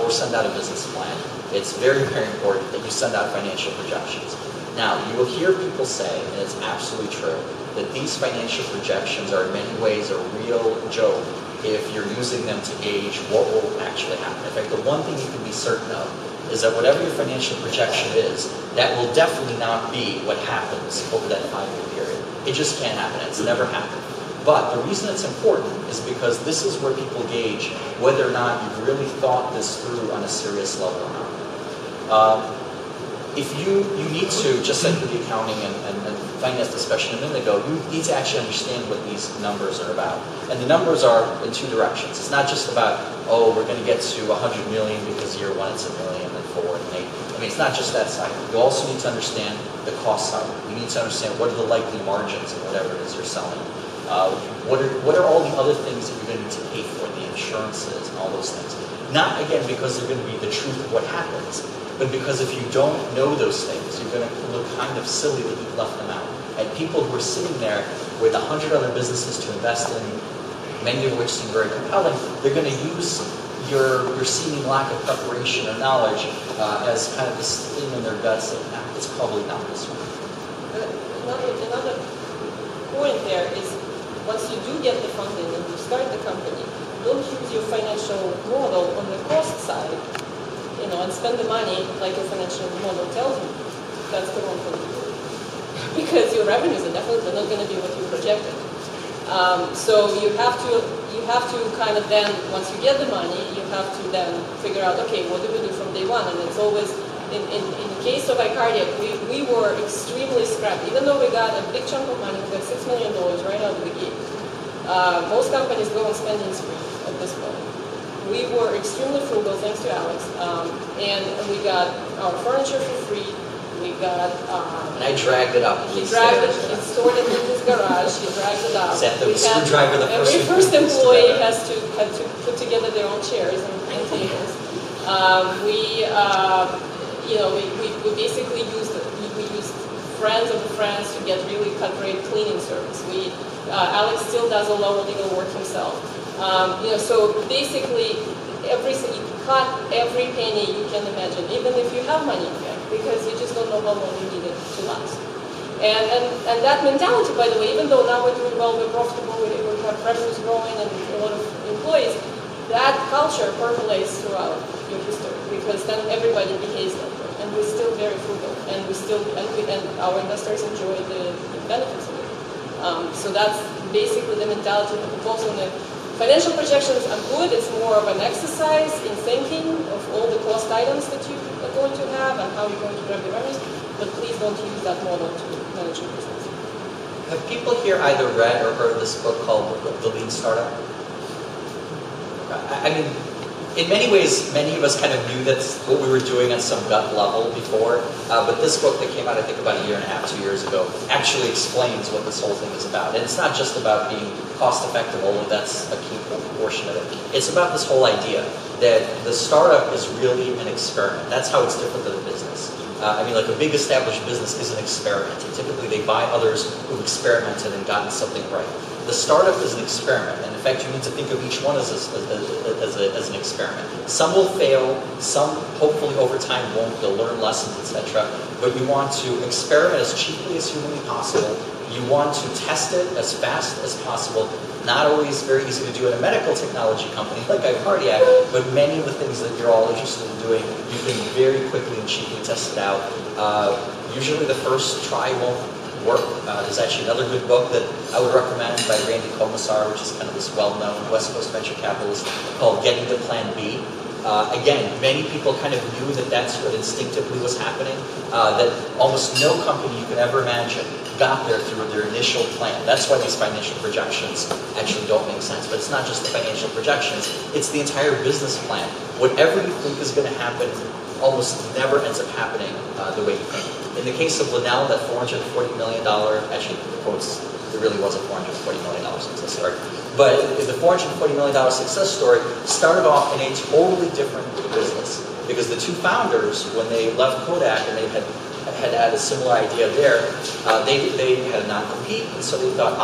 or send out a business plan, it's very, very important that you send out financial projections. Now, you will hear people say, and it's absolutely true, that these financial projections are in many ways a real joke if you're using them to gauge what will actually happen. In fact, the one thing you can be certain of is that whatever your financial projection is, that will definitely not be what happens over that 5-year period. It just can't happen. It's never happened. But the reason it's important is because this is where people gauge whether or not you've really thought this through on a serious level or not. If you need to, just like with the accounting and finance discussion a minute ago, you need to actually understand what these numbers are about. And the numbers are in two directions. It's not just about, oh, we're going to get to 100 million because year 1 it's $1 million and 4 and 8. I mean, it's not just that side. You also need to understand the cost side. You need to understand what are the likely margins of whatever it is you're selling. What are all the other things that you're going to need to pay for, the insurances and all those things? Not, again, because they're going to be the truth of what happens, but because if you don't know those things, you're going to look kind of silly that you've left them out. And people who are sitting there with 100 other businesses to invest in, many of which seem very compelling, they're going to use your seeming lack of preparation or knowledge as kind of this thing in their guts that it's probably not this one. Another point there is, once you do get the funding and you start the company, don't use your financial model on the cost side, and spend the money like your financial model tells you. That's the wrong thing to do. Because your revenues are definitely not going to be what you projected. So you have to kind of then, once you get the money, you have to then figure out, okay, what do we do from day one? And it's always, in the case of iCardiac, we were extremely scrappy. Even though we got a big chunk of money, we got $6 million right out of the gate. Most companies go on spending spree at this point. We were extremely frugal, thanks to Alex, and we got our furniture for free. We got. And I dragged it up. He dragged it. He stored it in his garage. He dragged it up. Except the screwdriver. Every first employee had to put together their own chairs and tables. We basically used friends of friends to get really cut-rate cleaning service. Alex still does a lot of legal work himself. So basically, you cut every penny you can imagine, even if you have money in bank, because you just don't know how long you need it to last. And that mentality, by the way, even though now we're doing well, we're profitable, we have revenues growing and a lot of employees, that culture percolates throughout your history, because then everybody behaves that way, and we're still very frugal, and our investors enjoy the benefits of it. So that's basically the mentality of the proposal. Financial projections are good. It's more of an exercise in thinking of all the cost items that you are going to have and how you're going to grab the revenues, but please don't use that model to manage your business. Have people here either read or heard this book called The Lean Startup? I mean, in many ways, many of us kind of knew that's what we were doing on some gut level before, but this book that came out, I think, about 1.5 years, 2 years ago, actually explains what this whole thing is about. And it's not just about being cost-effective, although that's a key portion of it. It's about this whole idea that the startup is really an experiment. That's how it's different than a business. Like a big established business is an experiment. And typically, they buy others who've experimented and gotten something right. The startup is an experiment, and in fact, you need to think of each one as an experiment. Some will fail, some hopefully over time won't. They'll learn lessons, etc. But you want to experiment as cheaply as humanly possible. You want to test it as fast as possible. Not always very easy to do in a medical technology company like iCardiac, but many of the things that you're all interested in doing, you can very quickly and cheaply test it out. Usually the first try won't work. There's actually another good book that I would recommend by Randy Komisar, which is kind of this well-known West Coast venture capitalist, called Getting to Plan B. Again, many people kind of knew that that's what instinctively was happening, that almost no company you could ever imagine got there through their initial plan. That's why these financial projections actually don't make sense. But it's not just the financial projections, it's the entire business plan. Whatever you think is going to happen almost never ends up happening the way you think. In the case of Linnell, that $440 million, actually, quotes, it really was a $440 million success story. But the $440 million success story started off in a totally different business. Because the two founders, when they left Kodak and they had had a similar idea there, they had a non-compete, and so they thought,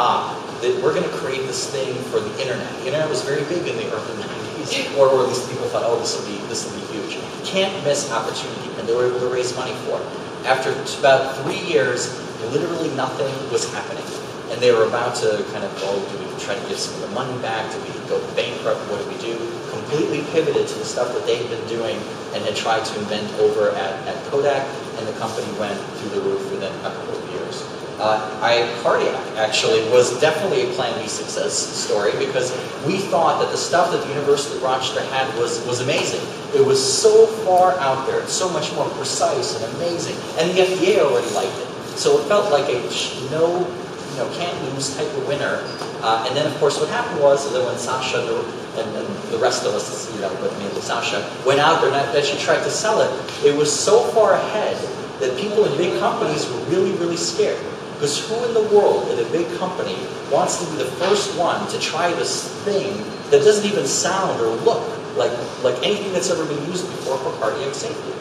that we're going to create this thing for the internet. The internet was very big in the early 90s, or at least people thought, oh, this will be huge. Can't miss opportunity, and they were able to raise money for it. After about 3 years, literally nothing was happening. And they were about to kind of go, do we try to give some of the money back? Do we go bankrupt? What do we do? Completely pivoted to the stuff that they'd been doing and had tried to invent over at Kodak, and the company went through the roof within a couple of years. iCardiac actually was definitely a Plan B success story, because we thought that the stuff that the University of Rochester had was amazing. It was so far out there, so much more precise and amazing, and the FDA already liked it. So it felt like a can't lose type of winner. And then, of course, what happened was that when Sasha and the rest of us, but mainly Sasha, went out there and actually tried to sell it, it was so far ahead that people in big companies were really, really scared. Because who in the world in a big company wants to be the first one to try this thing that doesn't even sound or look like anything that's ever been used before for cardiac safety?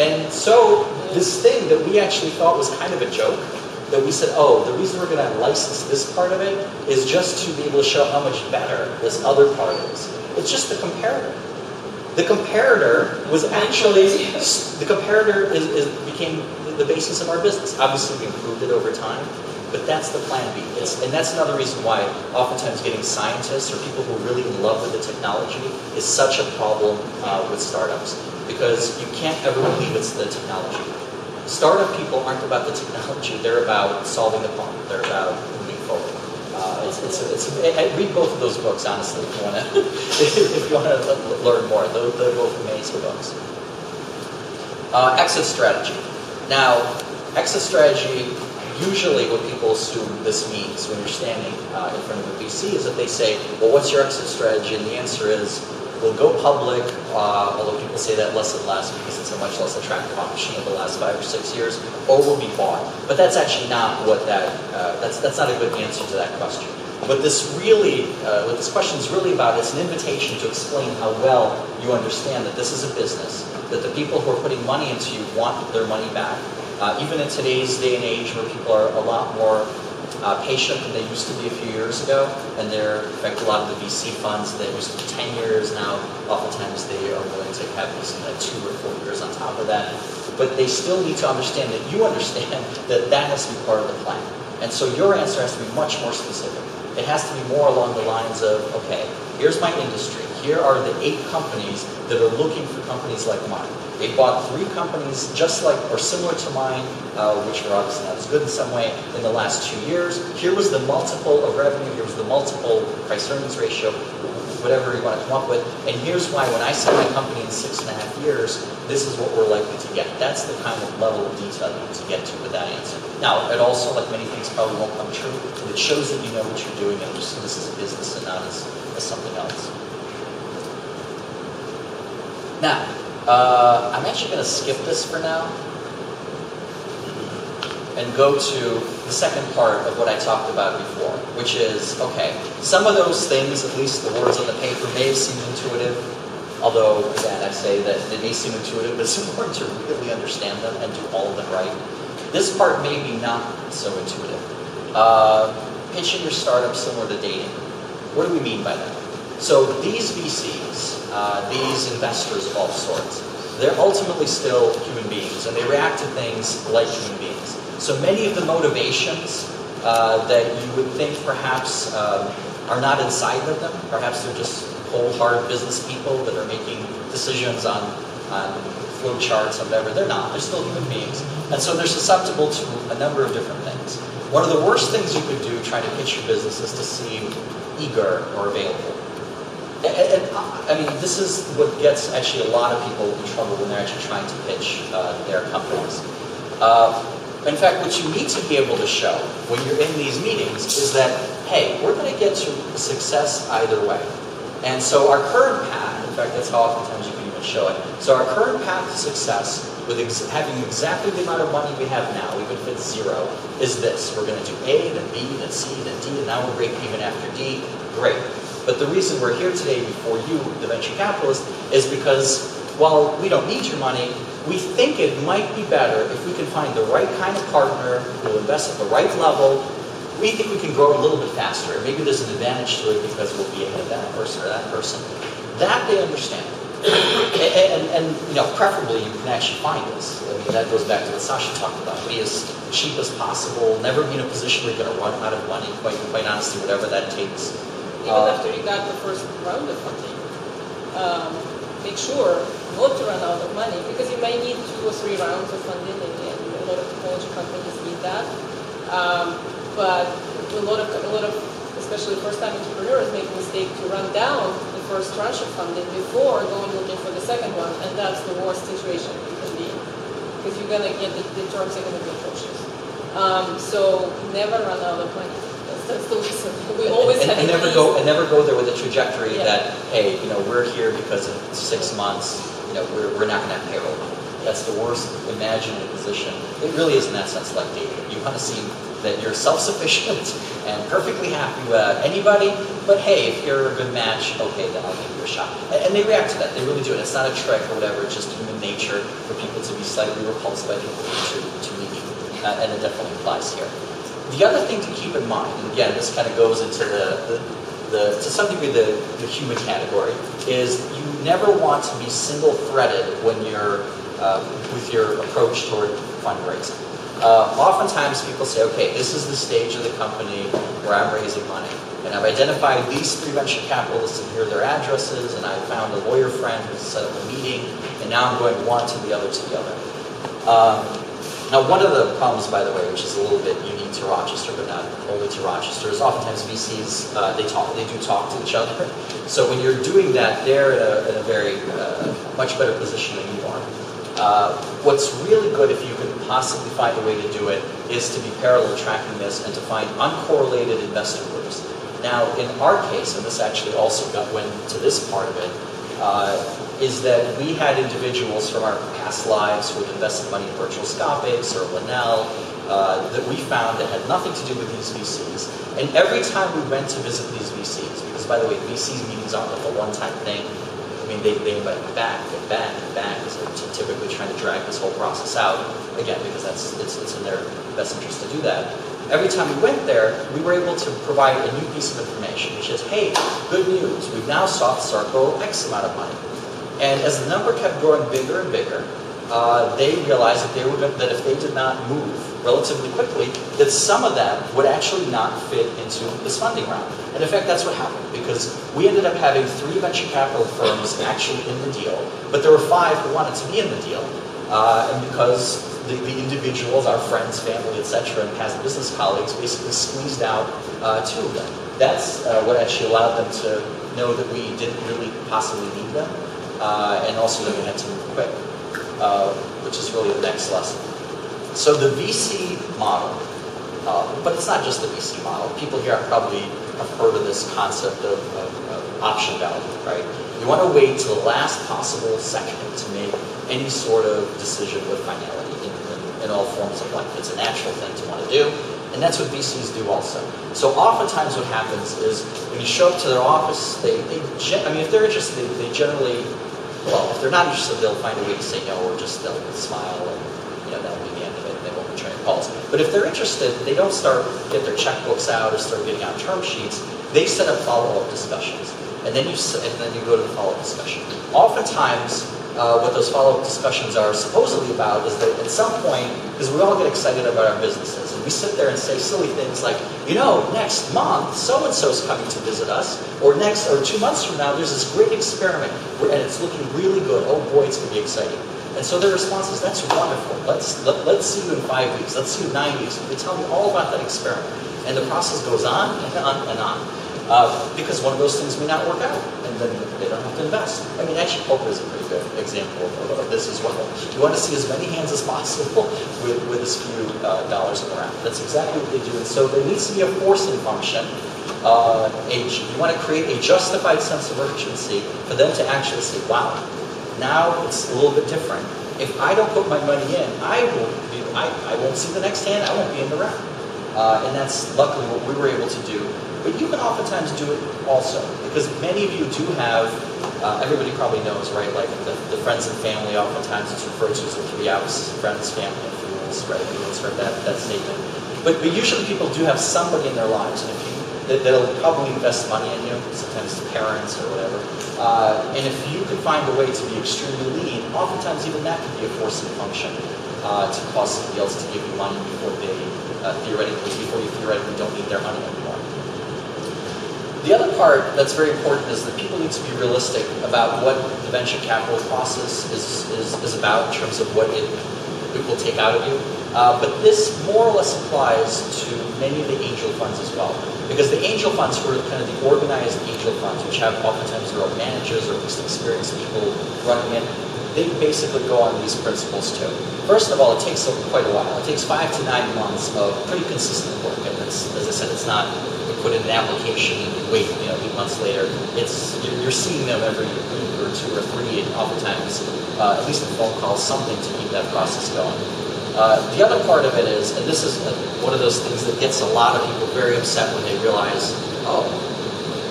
And so this thing that we actually thought was kind of a joke, that we said, oh, the reason we're going to license this part of it is just to be able to show how much better this other part is. It's just the comparator. The comparator was actually, the comparator became the basis of our business. Obviously, we improved it over time, but that's the Plan B. And that's another reason why oftentimes getting scientists or people who are really in love with the technology is such a problem with startups, because you can't ever believe it's the technology. Startup people aren't about the technology, they're about solving the problem, they're about moving forward. Read both of those books, honestly, if you want to if you want to learn more. They're both amazing books. Exit strategy. Now, exit strategy, usually what people assume this means when you're standing in front of a VC is that they say, well, what's your exit strategy? And the answer is, we'll go public, although people say that less and less because it's a much less attractive option over the last 5 or 6 years, or we'll be bought. But that's actually not what that's not a good answer to that question. What this question is really about is an invitation to explain how well you understand that this is a business, that the people who are putting money into you want their money back. Even in today's day and age where people are a lot more patient than they used to be a few years ago, and they're, in fact, a lot of the VC funds that used to be 10 years now, oftentimes they are willing to have these 2 or 4 years on top of that. But they still need to understand that you understand that that has to be part of the plan. And so your answer has to be much more specific. It has to be more along the lines of, okay, here's my industry. Here are the 8 companies that are looking for companies like mine. They bought 3 companies just like or similar to mine, which were obviously not as good in some way in the last 2 years. Here was the multiple of revenue. Here was the multiple price-earnings ratio, whatever you want to come up with. And here's why when I sell my company in 6.5 years, this is what we're likely to get. That's the kind of level of detail you need to get to with that answer. Now, it also, like many things, probably won't come true, but it shows that you know what you're doing and understand this is a business and not as something else. Now, I'm actually going to skip this for now and go to the second part of what I talked about before, which is, okay, some of those things, at least the words on the paper, may seem intuitive, although, again, I say that they may seem intuitive, but it's important to really understand them and do all of them right. This part may be not so intuitive. Pitching your startup similar to dating. What do we mean by that? So these VCs, these investors of all sorts, they're ultimately still human beings, and they react to things like human beings. So many of the motivations that you would think perhaps are not inside of them, perhaps they're just cold, hard business people that are making decisions on flow charts or whatever. They're not. They're still human beings. And so they're susceptible to a number of different things. One of the worst things you could do trying to pitch your business is to seem eager or available. And I mean, this is what gets actually a lot of people in trouble when they're actually trying to pitch their companies. In fact, what you need to be able to show when you're in these meetings is that, hey, we're going to get to success either way. And so our current path, in fact, that's how oftentimes you can even show it. So our current path to success, with having exactly the amount of money we have now, even if it's 0, is this. We're going to do A, then B, then C, then D, and now we'll break even after D. Great. But the reason we're here today before you, the venture capitalist, is because while we don't need your money, we think it might be better if we can find the right kind of partner who will invest at the right level. We think we can grow a little bit faster. Maybe there's an advantage to it because we'll be ahead of that person or that person. That they understand. And you know, preferably you can actually find this. I mean, that goes back to what Sasha talked about. Be as cheap as possible. Never be in a position where you're going to run out of money. Quite honestly, whatever that takes. Even after you got the first round of funding, make sure not to run out of money, because you may need 2 or 3 rounds of funding, and a lot of technology companies need that. But a lot of, especially first-time entrepreneurs, make the mistake to run down the first tranche of funding before going looking for the second one, and that's the worst situation you can be in, because you're gonna get the terms are gonna be atrocious. So never run out of money. That's the lesson. We always have and never go there with a trajectory that, hey, you know, we're here because in 6 months, you know, we're not gonna have payroll. That's the worst imaginable position. It really is in that sense like dating. You want to seem that you're self-sufficient and perfectly happy with anybody, but hey, if you're a good match, okay, then I'll give you a shot. And they react to that. They really do. And it's not a trick or whatever. It's just human nature for people to be slightly repulsed by people to meet you. And it definitely applies here. The other thing to keep in mind, and again, this kind of goes into to some degree the human category, is you never want to be single-threaded when you're with your approach toward fundraising. Oftentimes people say, okay, this is the stage of the company where I'm raising money, and I've identified these 3 venture capitalists, and here are their addresses, and I found a lawyer friend who's set up a meeting, and now I'm going one to the other to the other. Now, one of the problems, by the way, which is a little bit unique to Rochester, but not only to Rochester, is oftentimes VCs, they do talk to each other. So when you're doing that, they're in a very much better position than you are. What's really good, if you could possibly find a way to do it, is to be parallel tracking this and to find uncorrelated investor groups. Now, in our case, and this actually also went to this part of it, is that we had individuals from our past lives who had invested money in Virtual Scopics or Linnell that we found that had nothing to do with these VCs. And every time we went to visit these VCs, because by the way, VCs meetings aren't like a one-time thing. I mean, they invite me back and back and back, because they're typically trying to drag this whole process out. Again, because it's in their best interest to do that. Every time we went there, we were able to provide a new piece of information, which is, hey, good news, we've now soft circled X amount of money. And as the number kept growing bigger and bigger, they realized that if they did not move relatively quickly, that some of them would actually not fit into this funding round. And in fact, that's what happened, because we ended up having 3 venture capital firms actually in the deal, but there were 5 who wanted to be in the deal. And because the individuals, our friends, family, etc., and past business colleagues basically squeezed out 2 of them. That's what actually allowed them to know that we didn't really possibly need them. And also that we had to move quick, which is really the next lesson. So the VC model, but it's not just the VC model. People here probably have heard of this concept of option value, right? You want to wait till the last possible second to make any sort of decision with finality in all forms of life. It's a natural thing to want to do, and that's what VCs do also. So oftentimes what happens is when you show up to their office, if they're interested, they generally, well, if they're not interested, they'll find a way to say no, or just they'll smile, and that'll be the end of it. They won't return your calls. But if they're interested, they don't get their checkbooks out or start getting out term sheets. They set up follow-up discussions, and then you go to the follow-up discussion. Oftentimes, what those follow-up discussions are supposedly about is that at some point, because we all get excited about our businesses, and we sit there and say silly things like, next month, so-and-so's coming to visit us, or 2 months from now, there's this great experiment, and it's looking really good. Oh boy, it's going to be exciting. And so their response is, that's wonderful. Let's see you in 5 weeks. Let's see you in 9 weeks. They tell me all about that experiment. And the process goes on and on and on. Because one of those things may not work out, and then they don't have to invest. I mean, actually, poker is a pretty good example of this as well. You want to see as many hands as possible with as few dollars around. That's exactly what they do. And so there needs to be a forcing function. You want to create a justified sense of urgency for them to actually say, wow, now it's a little bit different. If I don't put my money in, I won't see the next hand, I won't be in the round. And that's luckily what we were able to do. But you can oftentimes do it also, because many of you do have, everybody probably knows, right, like the friends and family, oftentimes it's referred to as the 3 F's, friends, family, and fools, right? Everyone's heard that statement. But usually people do have somebody in their lives, and that'll probably invest money in you, sometimes the parents or whatever. And if you could find a way to be extremely lean, oftentimes even that could be a forcing function to cause somebody else to give you money before you theoretically don't need their money anymore. The other part that's very important is that people need to be realistic about what the venture capital process is about in terms of what it will take out of you. But this more or less applies to many of the angel funds as well. Because the angel funds, who are kind of the organized angel funds, which have oftentimes their own managers or at least experienced people running it, they basically go on these principles too. First of all, it takes quite a while. It takes 5 to 9 months of pretty consistent work. And as I said, it's not you put in an application and you wait 8 months later. You're seeing them every week or 2 or 3, and oftentimes, at least in phone calls, something to keep that process going. The other part of it is, and this is one of those things that gets a lot of people very upset when they realize,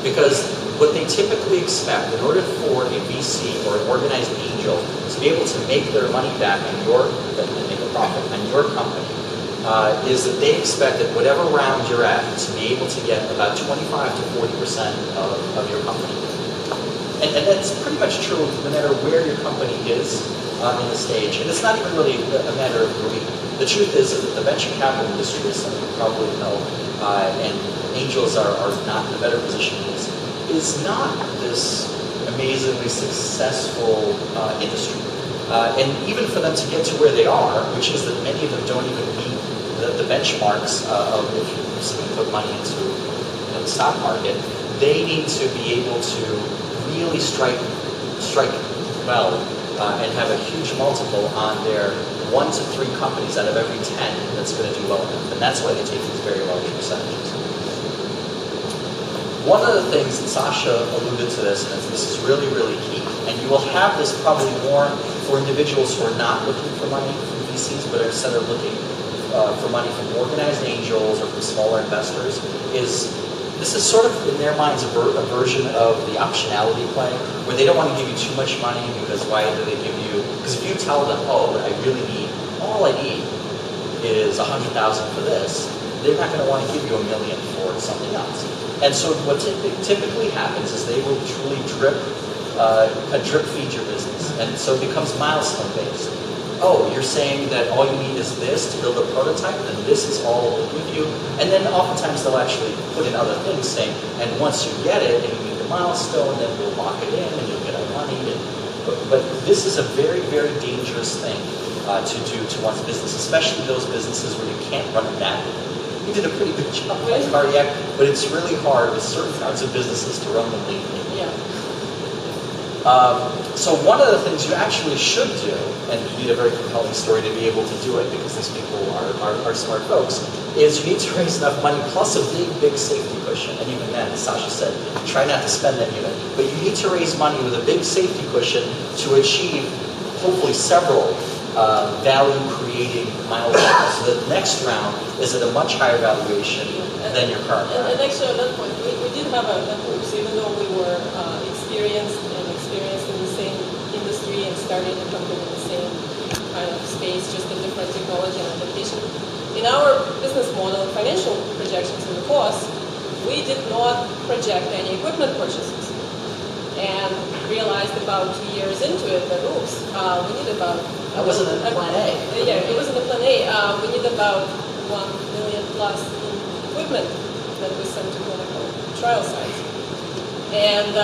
because what they typically expect in order for a VC or an organized angel to be able to make their money back and make a profit on your company is that they expect that whatever round you're at to be able to get about 25 to 40% of your company. And that's pretty much true no matter where your company is in the stage. And it's not even really a matter of greed. The truth is that the venture capital industry, as some of you probably know, and angels are not in a better position, is not this amazingly successful industry. And even for them to get to where they are, which is that many of them don't even meet the benchmarks of if you recently put money into the stock market, they need to be able to really strike well and have a huge multiple on their 1 to 3 companies out of every 10 that's going to do well enough. And that's why they take these very large percentages. One of the things, and Sasha alluded to this, and this is really, really key, and you will have this probably more for individuals who are not looking for money from VCs, but instead are looking for money from organized angels or from smaller investors, is this is sort of, in their minds, a version of the optionality play, where they don't want to give you too much money, because why do they give you, because if you tell them, oh, I really need, all I need is $100,000 for this, they're not going to want to give you $1 million for something else. And so what typically happens is they will truly drip feed your business. And so it becomes milestone based. Oh, you're saying that all you need is this to build a prototype, then this is all we'll give you. And then oftentimes they'll actually put in other things saying, and once you get it and you meet the milestone, then we'll lock it in and you'll get our money. But this is a very, very dangerous thing to do to one's business, especially those businesses where you can't run it that way. You did a pretty good job with iCardiac, but it's really hard with certain kinds of businesses to run them legally. Yeah. So one of the things you actually should do, and you need a very compelling story to be able to do it, because these people are smart folks, is you need to raise enough money plus a big, big safety cushion. And even then, as Sasha said, try not to spend any of it. But you need to raise money with a big safety cushion to achieve, hopefully, several value-creating milestones. So the next round is at a much higher valuation than your current round. And actually, at that point, we did have a boost, even though we were experienced in the same industry and started a company in the same kind of space, just a different technology and application. In our business model and financial projections and the costs, we did not project any equipment purchases. And realized about 2 years into it that, oops, we need about... That wasn't in plan A. Yeah, it wasn't in plan A. We need about $1 million plus in equipment that we sent to clinical trial sites. And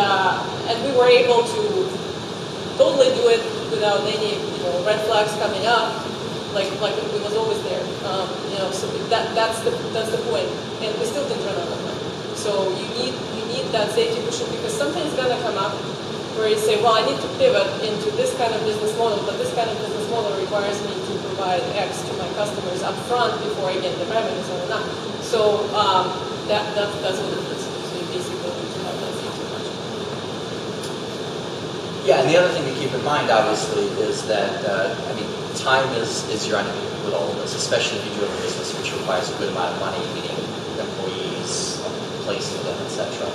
we were able to totally do it without any red flags coming up, like it was always there. So that's the point. And we still didn't run out of money. So you need that safety cushion, because something's gonna come up where you say, well, I need to pivot into this kind of business model, but this kind of business model requires me to provide X to my customers up front before I get the revenues and that. So that's what it is. So you basically need to have that safety cushion. Yeah, and the other thing to keep in mind, obviously, is that time is your enemy with all of this, especially if you do have a business which requires a good amount of money, meaning employees, a place for them, etc.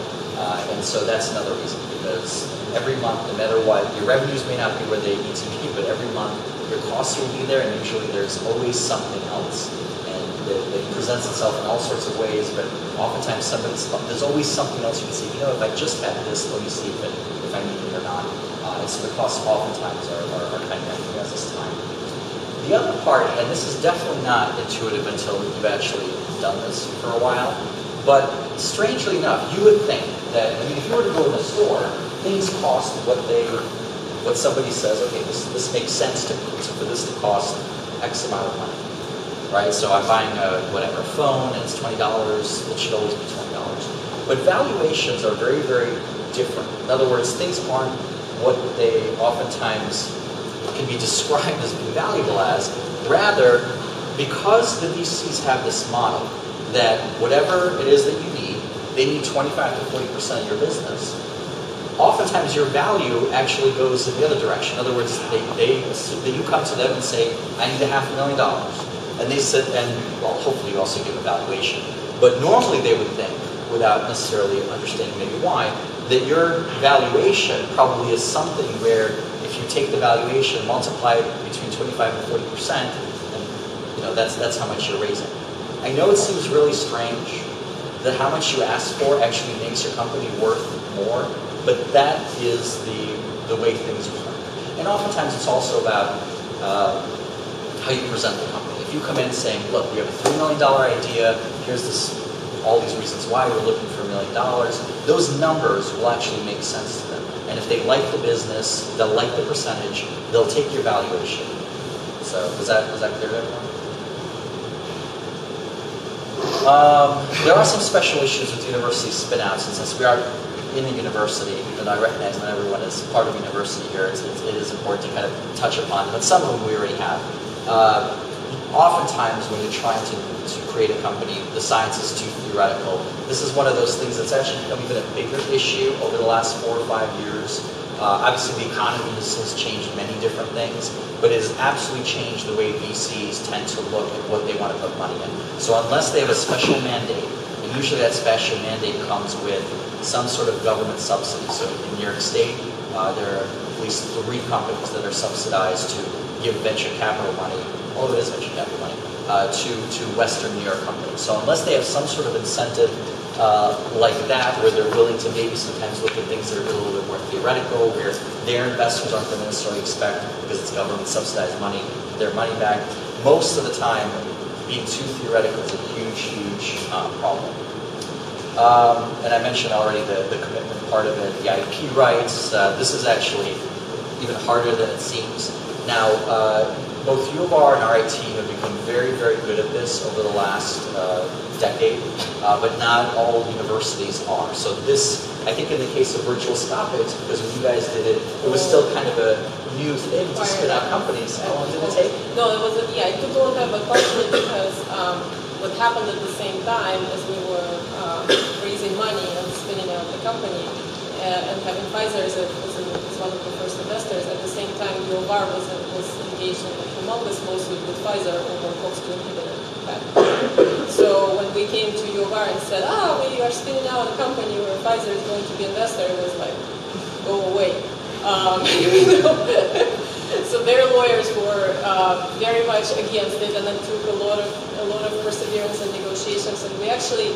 And so that's another reason, because every month, no matter what, your revenues may not be where they need to be, but every month your costs will be there, and usually there's always something else. And it presents itself in all sorts of ways, but oftentimes there's always something else you can see. If I just had this, let me see if I need it or not. And so the costs oftentimes are kind of empty as this time. The other part, and this is definitely not intuitive until you've actually done this for a while, but strangely enough, you would think that, if you were to go in a store, things cost what somebody says, okay, this makes sense for this to cost X amount of money, right? So I'm buying a phone, and it's $20, it should always be $20. But valuations are very, very different. In other words, things aren't what they oftentimes can be described as being valuable as. Rather, because the VCs have this model that whatever it is that you need, they need 25 to 40% of your business. Oftentimes your value actually goes in the other direction. In other words, they assume that you come to them and say, I need $500,000. And they said, well, hopefully you also give a valuation. But normally they would think, without necessarily understanding maybe why, that your valuation probably is something where if you take the valuation, multiply it between 25 and 40%, and that's how much you're raising. I know it seems really strange that how much you ask for actually makes your company worth more, but that is the way things work. And oftentimes it's also about how you present the company. If you come in saying, look, we have a $3 million idea, here's all these reasons why we're looking for $1 million, those numbers will actually make sense to them. And if they like the business, they'll like the percentage, they'll take your valuation. So was that clear to everyone? There are some special issues with university spin-outs, and since we are in the university, even though I recognize not everyone is part of university here, it is important to kind of touch upon them, but some of them we already have. Oftentimes when you're trying to create a company, the science is too theoretical. This is one of those things that's actually become even a bigger issue over the last 4 or 5 years. Obviously the economy has changed many different things, but it has absolutely changed the way VCs tend to look at what they want to put money in. So unless they have a special mandate, and usually that special mandate comes with some sort of government subsidy. So in New York State, there are at least 3 companies that are subsidized to give venture capital money, all of it is venture capital money, to Western New York companies. So unless they have some sort of incentive like that, where they're willing to maybe sometimes look at things that are a little bit more theoretical, where their investors aren't going to necessarily expect, because it's government subsidized money, their money back, most of the time, being too theoretical is a huge, huge problem. And I mentioned already the commitment part of it, the IP rights. This is actually even harder than it seems. Now, both U of R and RIT have become very, very good at this over the last decade, but not all universities are. So this, I think in the case of virtual scopics, because when you guys did it, it was still kind of a new thing to spin out companies. How long did it take? No, it was, it took a long time, but partially because what happened at the same time as we were raising money and spinning out the company, and having Pfizer as one of the first investors, at the same time U of R was engaged in a humongous lawsuit with Pfizer over COX-2 inhibitor patent. So when we came to U of R and said, we are spinning out a company where Pfizer is going to be an investor, it was like, go away. So their lawyers were very much against it, and it took a lot of perseverance and negotiations, and we actually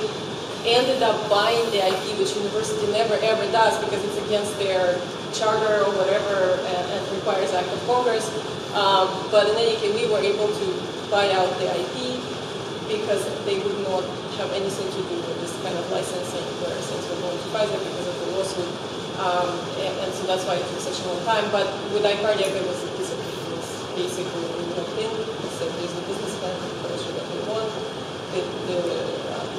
ended up buying the IP, which university never ever does because it's against their charter or whatever and requires act of Congress. But in any case, we were able to buy out the IP because they would not have anything to do with this kind of licensing, where since we're going to Pfizer because of the lawsuit. And so that's why it took such a long time. But with iCardiac, it was basically we went in, we said there's a business plan, approach that we want.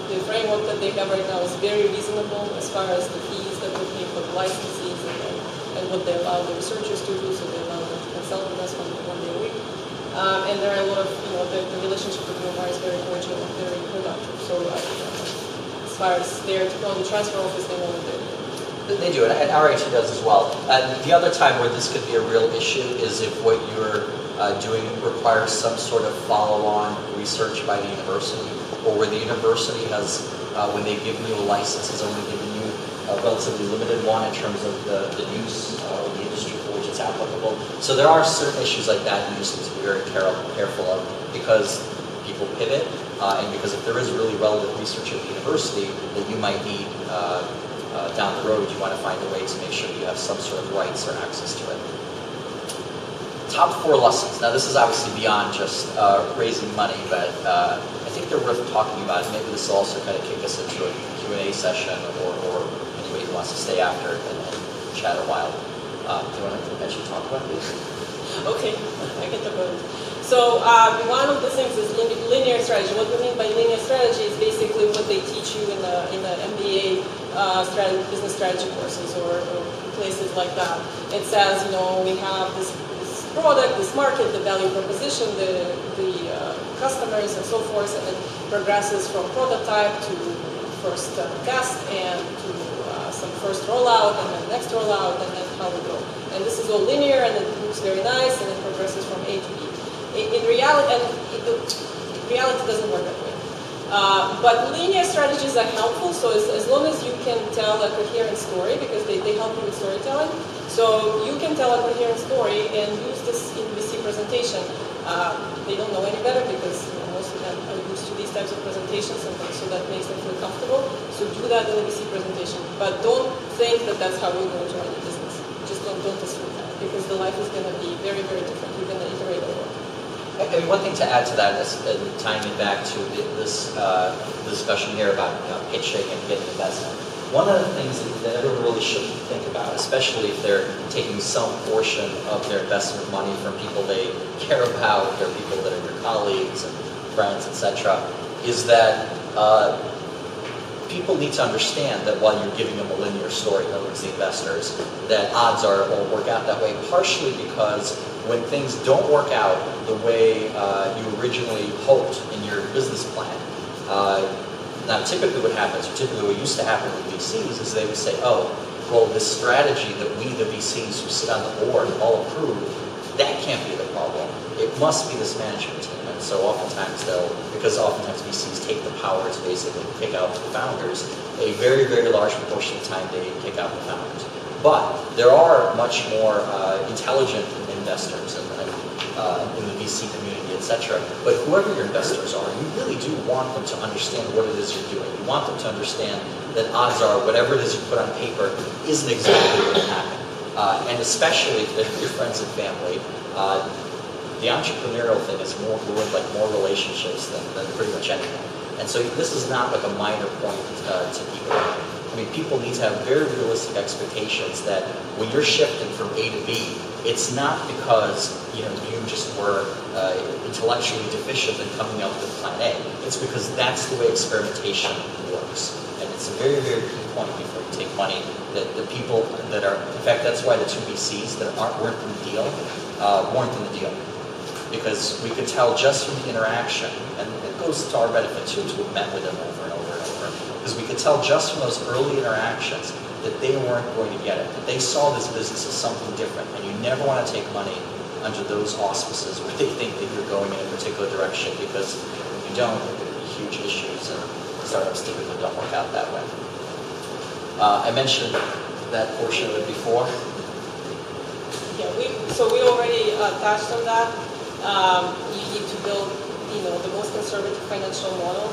The framework that they have right now is very reasonable as far as the fees that we pay for the licenses and what they allow the researchers to do. So they allow them to consult with us 1 day a week. And there are a lot of, the relationship with UMR is very cordial and very productive. So as far as their technology transfer office, they know what they're doing. They do, and RIT does as well. And the other time where this could be a real issue is if what you're doing requires some sort of follow-on research by the university, or where the university has, when they've given you a license, has only given you a relatively limited one in terms of the use or the industry for which it's applicable. So there are certain issues like that you just need to be very careful of, because people pivot, and because if there is really relevant research at the university that you might need down the road, you want to find a way to make sure you have some sort of rights or access to it. Top 4 lessons. Now this is obviously beyond just raising money, but I think they're worth talking about. Maybe this will also kind of kick us into a Q&A session, or anybody who wants to stay after and chat a while. Do you want to actually talk about these? Okay, I can talk about it. So one of the things is linear strategy. What we mean by linear strategy is basically what they teach you in the MBA business strategy courses or places like that. It says, we have this product, this market, the value proposition, the customers, and so forth, and it progresses from prototype to first test and to some first rollout and then next rollout and then how we go. And this is all linear and it looks very nice and it progresses from A to B. In reality, reality doesn't work that way. But linear strategies are helpful, so as long as you can tell a coherent story, because they help you with storytelling. So you can tell a coherent story and use this in VC presentation. They don't know any better because most of them are used to these types of presentations, and so that makes them feel comfortable. So do that in a VC presentation. But don't think that that's how you're going to run your business. Just don't assume that, because the life is going to be very, very different. You're going to iterate a lot. I mean, one thing to add to that is tying it back to this discussion here about pitching and getting investment. one of the things that everyone really should think about, especially if they're taking some portion of their investment money from people they care about, their people that are your colleagues and friends, etc., is that people need to understand that while you're giving them a linear story, in other words, the investors, that odds are it won't work out that way, partially because when things don't work out the way you originally hoped in your business plan, now typically what happens, or typically what used to happen with VCs, is they would say, oh, well, this strategy that we, the VCs who sit on the board, all approve, that can't be the problem. It must be this management team. And so oftentimes because oftentimes VCs take the power to basically pick out the founders, a very, very large proportion of the time they pick out the founders. But there are much more intelligent investors in the VC community, etc. But whoever your investors are, you really do want them to understand what it is you're doing. You want them to understand that odds are whatever it is you put on paper isn't exactly going to happen. And especially if they're your friends and family, the entrepreneurial thing is more relationships than pretty much anything. And so this is not like a minor point to people. I mean, people need to have very realistic expectations that when you're shifting from A to B, it's not because you just were intellectually deficient in coming up with Plan A. It's because that's the way experimentation works. And it's a very, very key point before you take money that the people that are, in fact, that's why the two VCs that weren't in the deal, weren't in the deal. Because we could tell just from the interaction, and it goes to our benefit too to have met with them over and over and over, because we could tell just from those early interactions that they weren't going to get it, that they saw this business as something different, and you never want to take money under those auspices where they think that you're going in a particular direction, because when you don't, there can be huge issues, and startups typically don't work out that way. I mentioned that portion of it before. Yeah, we already touched on that. You need to build, the most conservative financial model,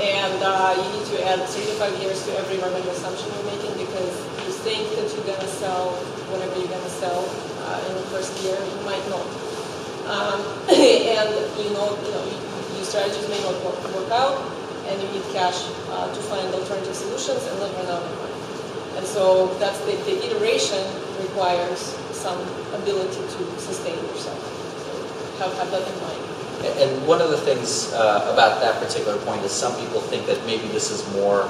and you need to add 3 to 5 years to every revenue assumption you're making, because you think that you're going to sell whatever you're going to sell in the first year, you might not, and your strategies may not work out, and you need cash to find alternative solutions and not run out of money. And so that's the iteration requires some ability to sustain yourself. So have that in mind. And one of the things about that particular point is some people think that maybe this is more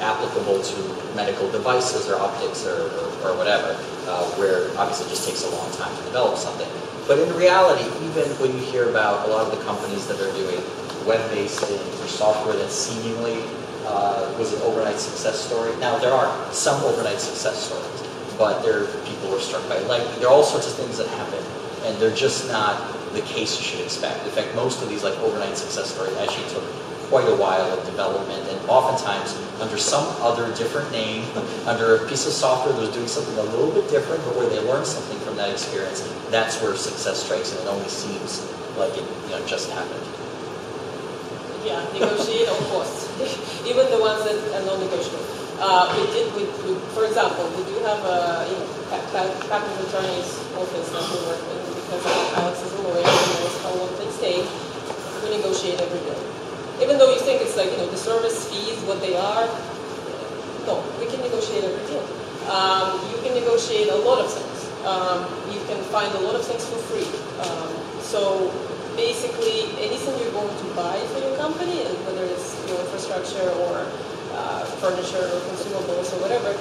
applicable to medical devices or optics or whatever, where obviously it just takes a long time to develop something. But in reality, even when you hear about a lot of the companies that are doing web-based things or software that seemingly was an overnight success story. Now, there are some overnight success stories, but there are people who are struck by lightning. There are all sorts of things that happen, and they're just not the case you should expect. In fact, most of these overnight success stories actually took quite a while of development, and oftentimes under some other different name, under a piece of software that was doing something a little bit different, but where they learned something from that experience. That's where success strikes, and it only seems like it just happened. Yeah, negotiate on costs, even the ones that are non-negotiable. For example, we do have a patent attorney's office that we work with, because Alex is a lawyer and knows how long things take. We negotiate every day. Even though you think it's the service fees, what they are, no, we can negotiate every deal. You can negotiate a lot of things. You can find a lot of things for free. So basically, anything you're going to buy for your company, whether it's your infrastructure or furniture or consumables or whatever,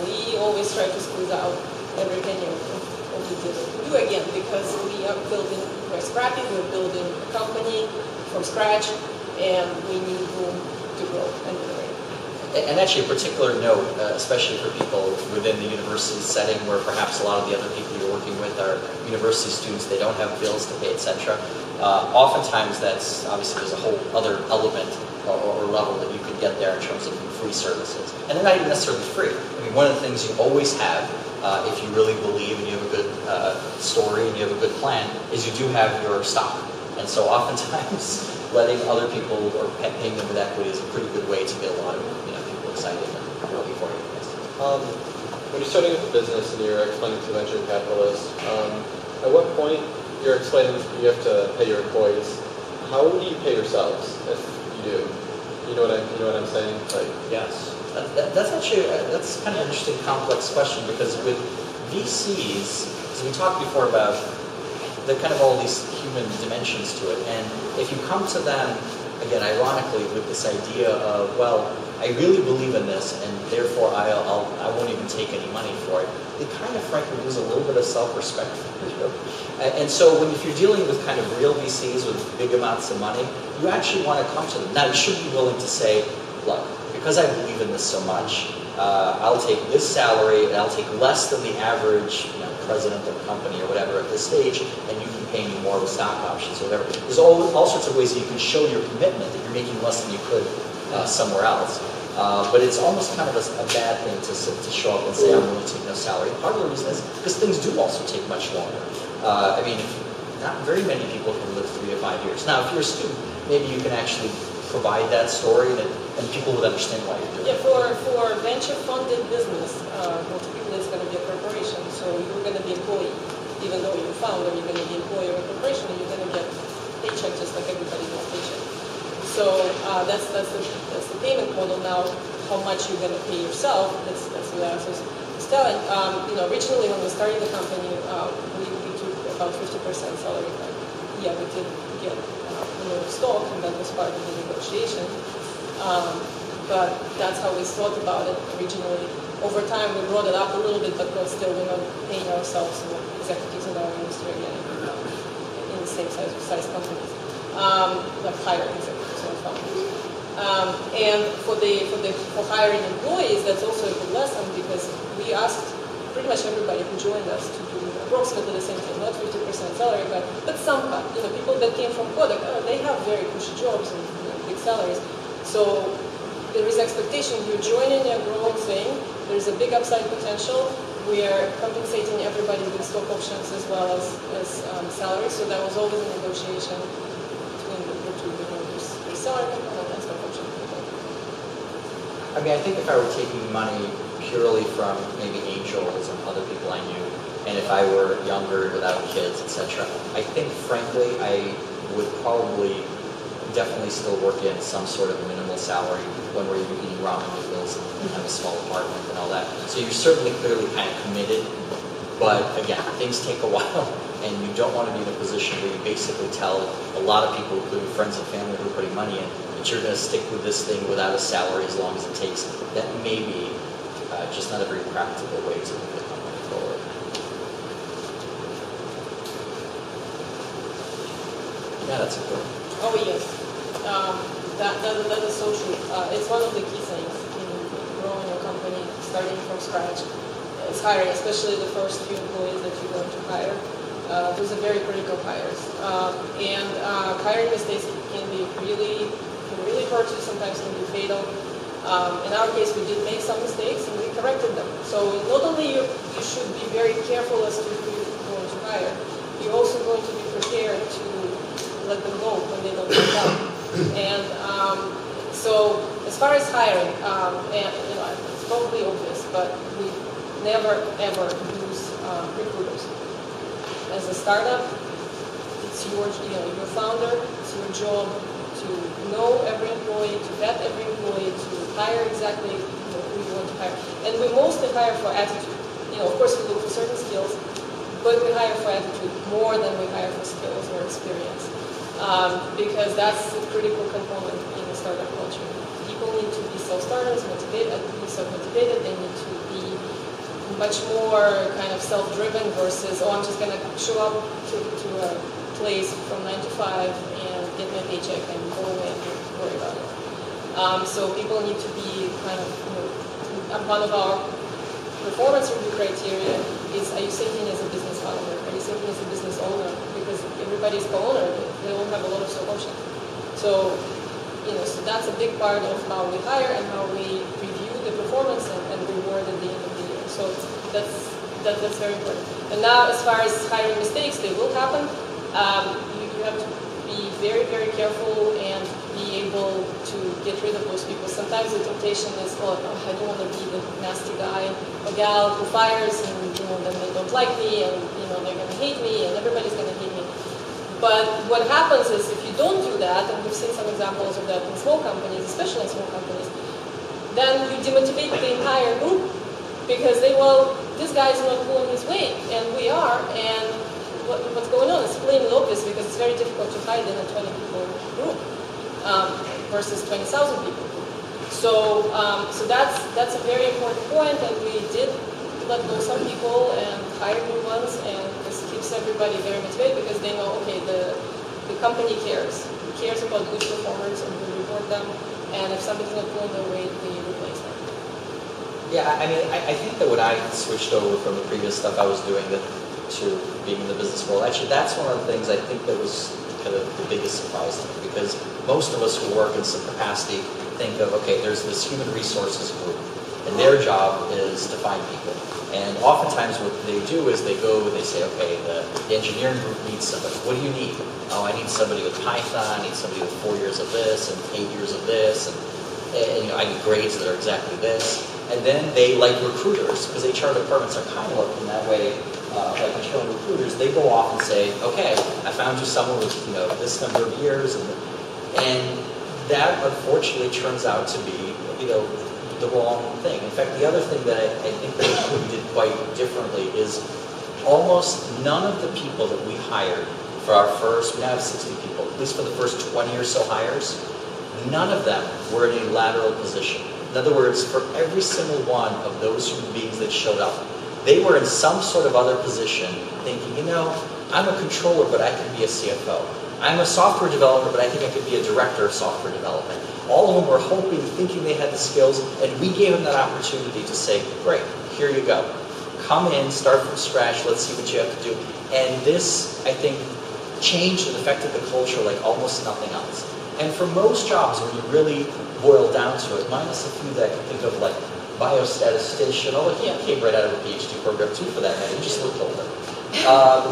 we always try to squeeze out every penny of the deal that we do, again, because we are scrappy, we're building a company from scratch, and we need room to grow and iterate. And actually, a particular note, especially for people within the university setting, where perhaps a lot of the other people you're working with are university students, they don't have bills to pay, etc. Oftentimes, that's obviously there's a whole other element or level that you could get there in terms of free services, and they're not even necessarily free. I mean, one of the things you always have, if you really believe and you have a good story and you have a good plan, is you do have your stock. And so oftentimes, letting other people or paying them with equity is a pretty good way to get a lot of people excited and looking for you. When you're starting with a business and you're explaining to venture capitalists, at what point you're explaining you have to pay your employees, how do you pay yourselves if you do? You know what I'm saying? Like, Yes. That's actually, that's kind of an interesting complex question, because with VCs, as we talked before about the kind of all these human dimensions to it, and if you come to them, again, ironically, with this idea of, well, I really believe in this, and therefore I won't even take any money for it, they kind of frankly lose a little bit of self-respect for you. And so if you're dealing with kind of real VCs with big amounts of money, you actually want to come to them. Now, you should be willing to say, look, because I believe in this so much, I'll take this salary, and I'll take less than the average president of a company or whatever at this stage, and you can pay me more with stock options or whatever. There's all sorts of ways that you can show your commitment that you're making less than you could somewhere else. But it's almost kind of a bad thing to show up and say, I'm willing to take no salary. Part of the reason is because things do also take much longer. I mean, not very many people can live 3 to 5 years. Now, if you're a student, maybe you can actually provide that story, and people would understand why you're doing it. For venture-funded business, typically it's going to be a corporation, so you're going to be employee. Even though you're a founder, you're going to be employee of a corporation, and you're going to get paycheck just like everybody gets paycheck. So that's the payment model. Now, how much you're going to pay yourself, that's what I was telling. Originally when we started the company, we took about 50% salary cut. Yeah, we did get stock, and that was part of the negotiation. But that's how we thought about it originally. Over time, we brought it up a little bit, but still we're not paying ourselves executives in our industry again in the same size companies, like hiring executives or founders. And for hiring employees, that's also a good lesson, because we asked pretty much everybody who joined us to do approximately the same thing, not 50% salary cut, but some cut. People that came from product, they have very cushy jobs and big salaries. So there is expectation you're joining a growing thing. There's a big upside potential. We are compensating everybody with stock options as well as salaries. So that was always a negotiation between the two. There's salary component and stock option component. I mean, I think if I were taking money purely from maybe angels and other people I knew, and if I were younger without kids, etc., I think, frankly, I would probably definitely still work in some sort of minimal salary when we're eating ramen noodles and have a small apartment and all that. So you're certainly clearly kind of committed, but again, things take a while, and you don't want to be in a position where you basically tell a lot of people, including friends and family who are putting money in, that you're going to stick with this thing without a salary as long as it takes. That may be just not a very practical way to move the company forward. Yeah, that's important. Oh yes, that is so true. It's one of the key things in growing a company, starting from scratch. It's hiring, especially the first few employees that you're going to hire. Those are very critical hires, and hiring mistakes can really hurt you. Sometimes can be fatal. In our case, we did make some mistakes and we corrected them. So not only you should be very careful as to who you're going to hire, you're also going to be prepared to let them go when they don't work out. And so as far as hiring, and it's probably obvious, but we never ever use recruiters. As a startup, it's your founder, it's your job to know every employee, to vet every employee, to hire exactly who you want to hire. And we mostly hire for attitude. Of course we look for certain skills, but we hire for attitude more than we hire for skills or experience. Because that's a critical component in the startup culture. People need to be self-starters, self-motivated. They need to be much more kind of self-driven versus, I'm just going to show up to a place from 9 to 5 and get my paycheck and go away and worry about it. So people need to be kind of, one of our performance review criteria is, are you thinking as a business founder? Are you thinking as a business owner? Because everybody's co-owner, they all have a lot of stock options. So, so that's a big part of how we hire and how we review the performance and reward at the end of the year. So that's very important. And now, as far as hiring mistakes, they will happen. You have to be very, very careful and be able to get rid of those people. Sometimes the temptation is, I don't want to be the nasty guy or gal who fires, and then they don't like me, and they're going to hate me, and everybody's going to hate me. But what happens is, if you don't do that, and we've seen some examples of that in small companies, especially in small companies, then you demotivate the entire group because well, this guy is not pulling his weight, and we are, and what's going on is plain and obvious because it's very difficult to hide in a 20-people group versus 20,000 people. So, so that's a very important point, and we did let go some people and hire new ones, and this keeps everybody very motivated because they know, okay, the company cares. It cares about good performance, and we reward them, and if somebody's not pulling their weight, we replace them. Yeah, I mean, I think that when I switched over from the previous stuff I was doing to being in the business world, actually that's one of the things I think that was kind of the biggest surprise to me, because most of us who work in some capacity think of, okay, there's this human resources group, and their job is to find people. And oftentimes what they do is they go and they say, okay, the engineering group needs somebody. What do you need? Oh, I need somebody with Python, I need somebody with 4 years of this, and 8 years of this, and you know, I need grades that are exactly this. And then they, like recruiters, because HR departments are kind of in that way, like internal recruiters, they go off and say, okay, I found you someone with, you know, this number of years, and that unfortunately turns out to be, you know, the wrong thing. In fact, the other thing that I think that we did quite differently is almost none of the people that we hired for our first, we now have 60 people, at least for the first 20 or so hires, none of them were in a lateral position. In other words, for every single one of those human beings that showed up, they were in some sort of other position thinking, you know, I'm a controller, but I can be a CFO. I'm a software developer, but I think I could be a director of software development. All of them were hoping, thinking they had the skills, and we gave them that opportunity to say, great, here you go. Come in, start from scratch, let's see what you have to do. And this, I think, changed and affected the culture like almost nothing else. And for most jobs, when you really boil down to it, minus a few that I can think of, like biostatistician, although he came right out of a PhD program too, for that matter, he just looked older.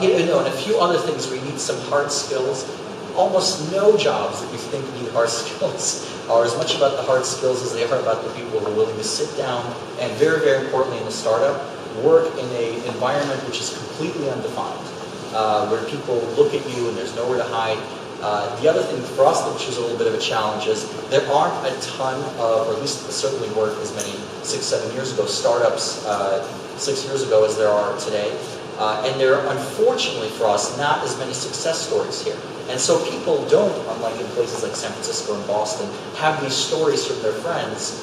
You know, and a few other things where you need some hard skills. Almost no jobs that you think need hard skills are as much about the hard skills as they are about the people who are willing to sit down and, very, very importantly in a startup, work in an environment which is completely undefined, where people look at you and there's nowhere to hide. The other thing for us, which is a little bit of a challenge, is there aren't a ton of, or at least certainly weren't as many 6-7 years ago, startups 6 years ago as there are today. And there are, unfortunately for us, not as many success stories here. And so people don't, unlike in places like San Francisco and Boston, have these stories from their friends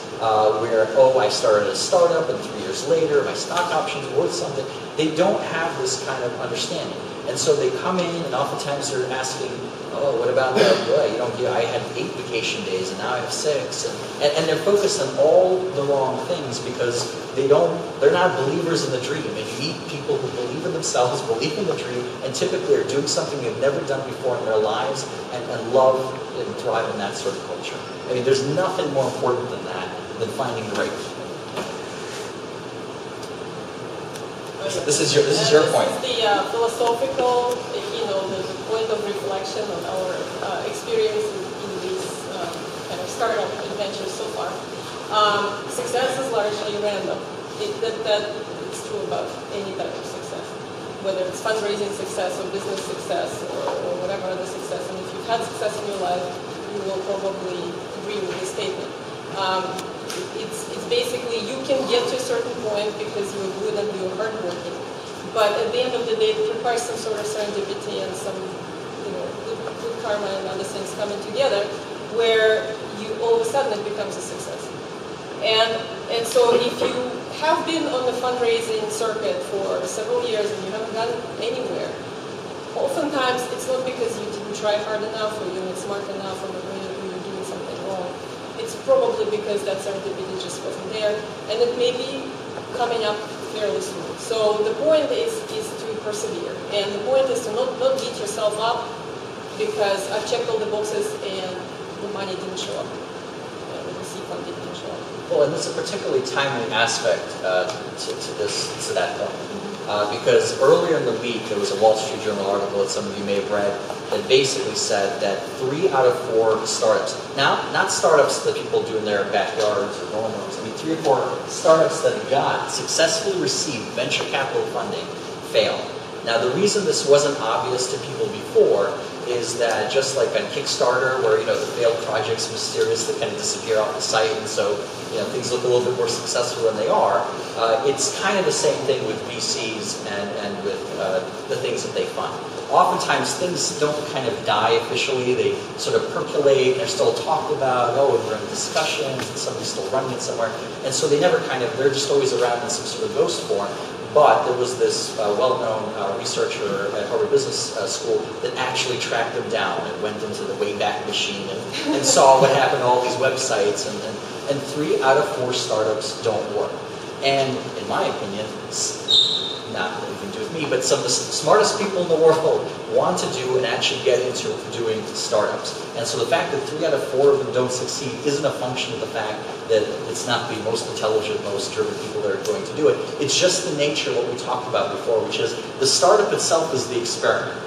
where, oh, I started a startup and 3 years later my stock options are worth something. They don't have this kind of understanding. And so they come in and oftentimes they're asking, oh, what about that? Well, you know, I had 8 vacation days and now I have 6. And they're focused on all the wrong things because they're not believers in the dream. And you meet people who believe in themselves, believe in the dream, and typically are doing something they've never done before in their lives and love and thrive in that sort of culture. I mean, there's nothing more important than that, than finding the right people. This is your point. This is the philosophical, you know, the point of reflection on our experience in these kind of startup adventures so far. Success is largely random. That is true about any type of success, whether it's fundraising success or business success or whatever other success. And if you've had success in your life, you will probably agree with this statement. It's basically you can get to a certain point because you're good and you're hardworking, but at the end of the day, it requires some sort of serendipity and some, you know, good karma and other things coming together, where you all of a sudden it becomes a success. And so if you have been on the fundraising circuit for several years and you haven't gotten anywhere, oftentimes it's not because you didn't try hard enough or you're not smart enough or you're doing something wrong. It's probably because that serendipity just wasn't there, and it may be coming up fairly soon. So the point is to persevere, and the point is to not beat yourself up because I've checked all the boxes and the money didn't show up. The VC funding didn't show up. Well, and there's a particularly timely aspect to that point. Because earlier in the week, there was a Wall Street Journal article that some of you may have read that basically said that 3 out of 4 startups, now not startups that people do in their backyards or dorm rooms, I mean 3 or 4 startups that successfully received venture capital funding failed. Now the reason this wasn't obvious to people before is that just like on Kickstarter, where the failed projects mysteriously kind of disappear off the site, and so things look a little bit more successful than they are. It's kind of the same thing with VCs and with the things that they fund. Oftentimes things don't kind of die officially, they sort of percolate, they're still talked about, oh, we're in discussions, and somebody's still running it somewhere, and so they never they're just always around in some sort of ghost form. But there was this well-known researcher at Harvard Business School that actually tracked them down and went into the Wayback Machine and saw what happened to all these websites, and 3 out of 4 startups don't work. And in my opinion, not anything to do with me, but some of the smartest people in the world want to do and actually get into doing startups. And so the fact that 3 out of 4 of them don't succeed isn't a function of the fact that it's not the most intelligent, most driven people that are going to do it. It's just the nature of what we talked about before, which is the startup itself is the experiment.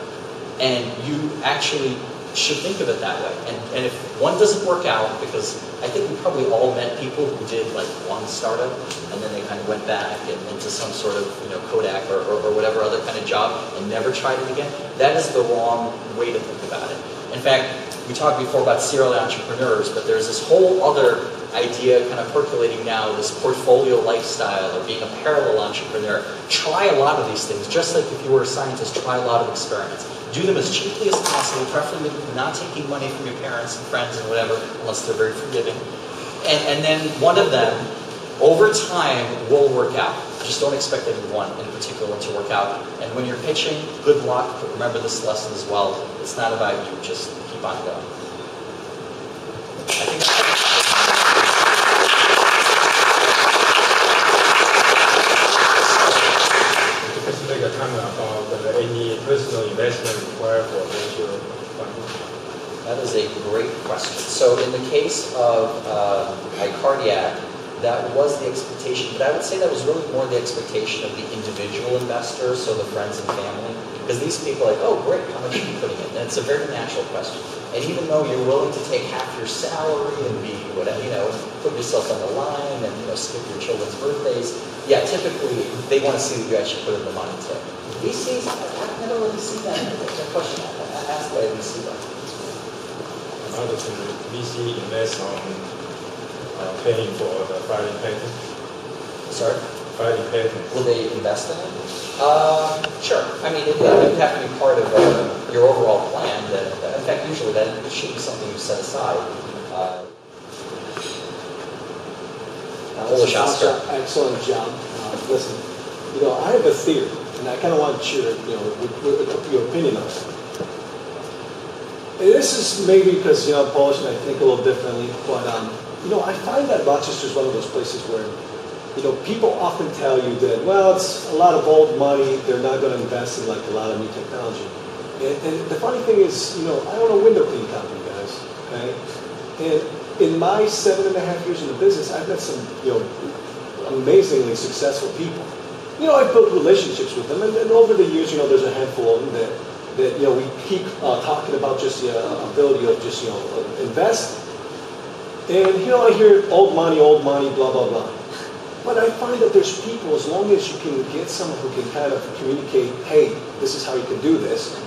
And you actually should think of it that way. And if one doesn't work out, because I think we probably all met people who did like one startup and then they kind of went back into some sort of Kodak or whatever other kind of job and never tried it again, that is the wrong way to think about it. In fact, we talked before about serial entrepreneurs, but there's this whole other idea kind of percolating now, this portfolio lifestyle or being a parallel entrepreneur. Try a lot of these things, just like if you were a scientist, try a lot of experiments. Do them as cheaply as possible, preferably not taking money from your parents and friends and whatever, unless they're very forgiving. And then one of them, over time, will work out. Just don't expect any one in particular to work out. And when you're pitching, good luck, but remember this lesson as well. It's not about you, just keep on going. I think Just make a comment about any personal investment required for venture funding. that is a great question. So in the case of iCardiac, that was the expectation, but I would say that was really more the expectation of the individual investor, so the friends and family, because these people are like, oh great, how much are you putting in? And it's a very natural question. And even though you're willing to take half your salary and be whatever, put yourself on the line and skip your children's birthdays, yeah, typically they want to see that you actually put in the money too. VCs, I don't really see that. That's a question I asked by a VC. Another thing, VC invests on paying for the filing patent. Sorry? Filing patent. Will they invest in it? Sure. I mean, it would have to be part of your overall plan. In fact, usually that it should be something you set aside. Sasha, excellent job. Listen, I have a theory, and I kind of want your opinion on it. And this is maybe because I'm Polish and I think a little differently, but I find that Rochester is one of those places where people often tell you that, well, it's a lot of old money, they're not going to invest in like a lot of new technology. And the funny thing is, I own a window cleaning company, guys, okay? And in my 7.5 years in the business, I've met some, amazingly successful people. I've built relationships with them, and over the years, there's a handful of them that we keep talking about just the ability of just, invest. And, I hear old money, blah, blah, blah. But I find that there's people, as long as you can get someone who can kind of communicate, hey, this is how you can do this,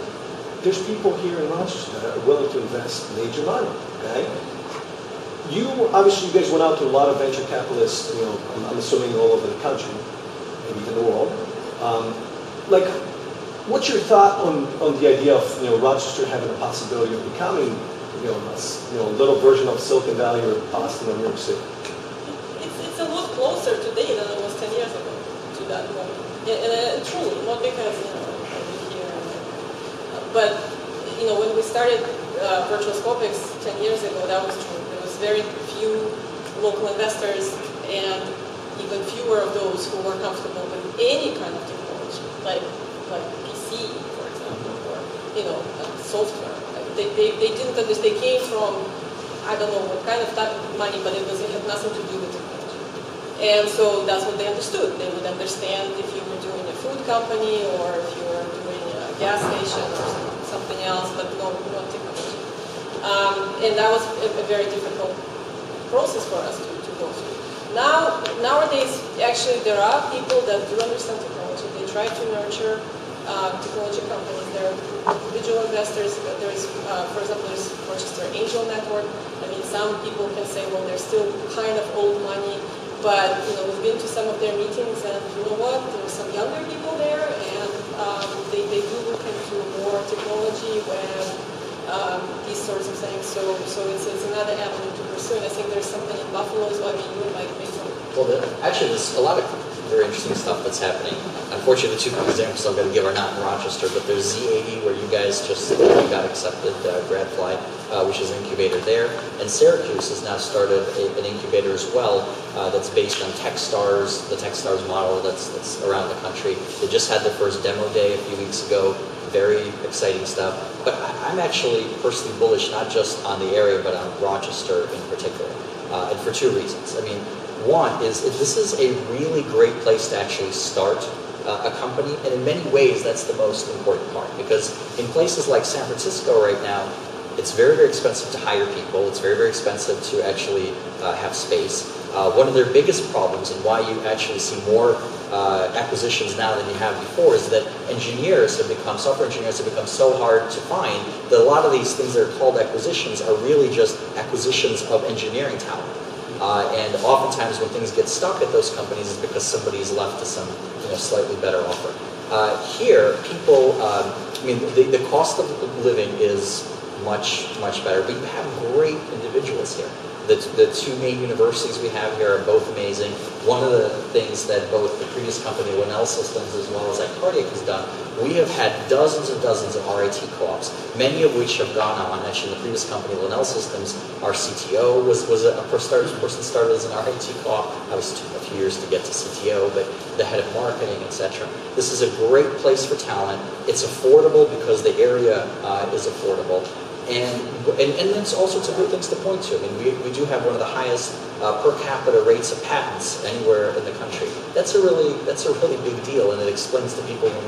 there's people here in Rochester that are willing to invest major money, okay? Obviously, you guys went out to a lot of venture capitalists, I'm assuming all over the country, maybe even the world. What's your thought on the idea of, Rochester having a possibility of becoming, a little version of Silicon Valley or Boston or New York City? It's a lot closer today than it was 10 years ago to that moment. And truly, not because I live here, but when we started Virtual Scopics 10 years ago, that was true. There was very few local investors, and even fewer of those who were comfortable with any kind of technology, like PC, for example, or software. They didn't understand. They came from I don't know what kind of type of money, but it had nothing to do with technology. And so that's what they understood. They would understand if you were doing a food company or if you were doing a gas station or something else, but not technology. And that was a very difficult process for us to go through. Nowadays, actually, there are people that do understand technology. They try to nurture technology companies. There are individual investors. There's, for example, there's Rochester Angel Network. I mean, some people can say, well, they're still kind of old money, but we've been to some of their meetings, and you know what? There's some younger people there, and they do look into more technology, web, these sorts of things. So it's another avenue to pursue. And I think there's something in Buffalo as well. I mean, you and Mike made some. Well, actually, there's a lot of very interesting stuff that's happening. Unfortunately, the two examples I'm going to give are not in Rochester, but there's Z80, where you guys just got accepted, GradFly, which is an incubator there. And Syracuse has now started an incubator as well that's based on Techstars, the Techstars model that's around the country. They just had their first demo day a few weeks ago. Very exciting stuff. But I'm actually personally bullish not just on the area, but on Rochester in particular, and for two reasons. I mean, one is this is a really great place to actually start a company, and in many ways that's the most important part, because in places like San Francisco right now, it's very, very expensive to hire people. It's very, very expensive to actually have space. One of their biggest problems, and why you actually see more acquisitions now than you have before, is that software engineers have become so hard to find that a lot of these things that are called acquisitions are really just acquisitions of engineering talent. And oftentimes when things get stuck at those companies is because somebody's left to some slightly better offer. Here, people, the cost of living is much, much better, but you have great individuals here. The two main universities we have here are both amazing. One of the things that both the previous company, Linnell Systems, as well as iCardiac has done, we have had dozens and dozens of RIT co-ops, many of which have gone on. Actually, in the previous company, Linnell Systems, our CTO was a person started as an RIT co-op. Obviously, took a few years to get to CTO, but the head of marketing, etc. This is a great place for talent. It's affordable because the area is affordable. And there's all sorts of good things to point to. I mean, we do have one of the highest per capita rates of patents anywhere in the country. That's a really big deal, and it explains to people when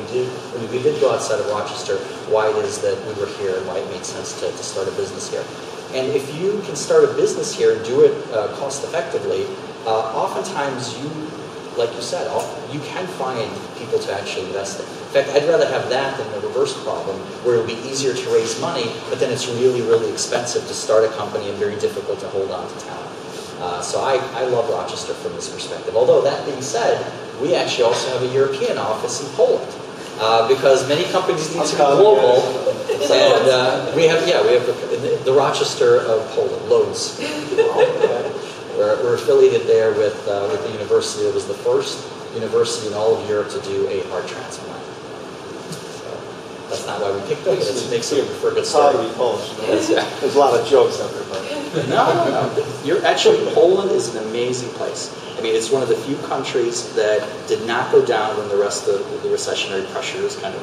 we did go outside of Rochester why it is that we were here and why it made sense to start a business here. And if you can start a business here and do it cost effectively, oftentimes like you said, you can find people to actually invest in. In fact, I'd rather have that than the reverse problem, where it'll be easier to raise money, but then it's really, really expensive to start a company and very difficult to hold on to talent. So I love Rochester from this perspective. Although that being said, we actually also have a European office in Poland, because many companies need to be global, and we have the Rochester of Poland, Lodz. We're affiliated there with the university that was the first university in all of Europe to do a heart transplant. So that's not why we picked it, but it makes it for a good start. There's a lot of jokes out there, but no. Poland is an amazing place. I mean, it's one of the few countries that did not go down when the rest of the recessionary pressures kind of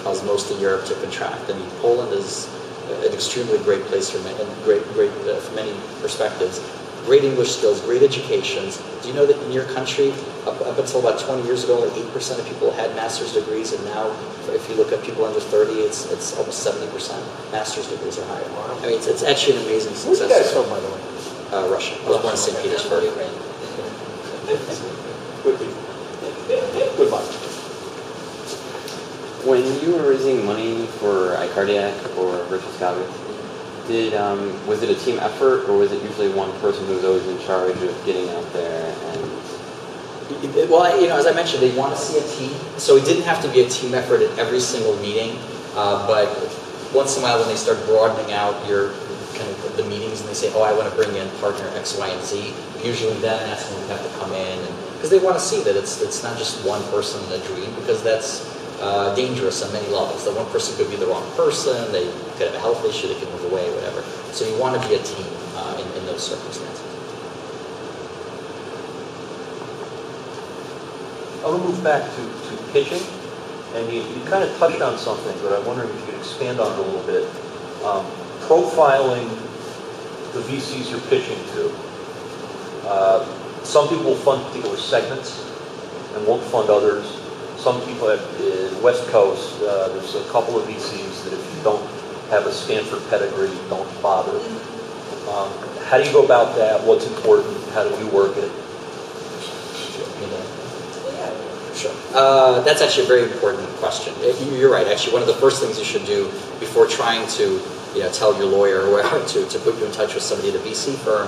caused most of Europe to contract. I mean, Poland is an extremely great place for many perspectives. Great English skills, great educations. Do you know that in your country, up until about 20 years ago, only 8% of people had master's degrees, and now, if you look at people under 30, it's almost 70% master's degrees are higher. Wow. I mean, it's actually an amazing success. Where's you guys from, by the way? Russia. I was born in St. Petersburg. Good luck. When you were raising money for iCardiac or Virtual Scouting, was it a team effort, or was it usually one person who was always in charge of getting out there? And well, as I mentioned, they want to see a team, so it didn't have to be a team effort at every single meeting. But once in a while, when they start broadening out your kind of the meetings, and they say, "Oh, I want to bring in partner X, Y, and Z," usually then that's when we have to come in, because they want to see that it's not just one person in a dream, because that's dangerous on many levels. That one person could be the wrong person, they could have a health issue, they could move away, whatever. So you want to be a team in those circumstances. I want to move back to pitching, and you kind of touched on something, but I'm wondering if you could expand on it a little bit. Profiling the VCs you're pitching to. Some people will fund particular segments and won't fund others. Some people at the West Coast, there's a couple of VCs that if you don't have a Stanford pedigree, don't bother. How do you go about that? What's important? How do we work it? Sure. That's actually a very important question. You're right. Actually, one of the first things you should do before trying to tell your lawyer or whatever to put you in touch with somebody at a VC firm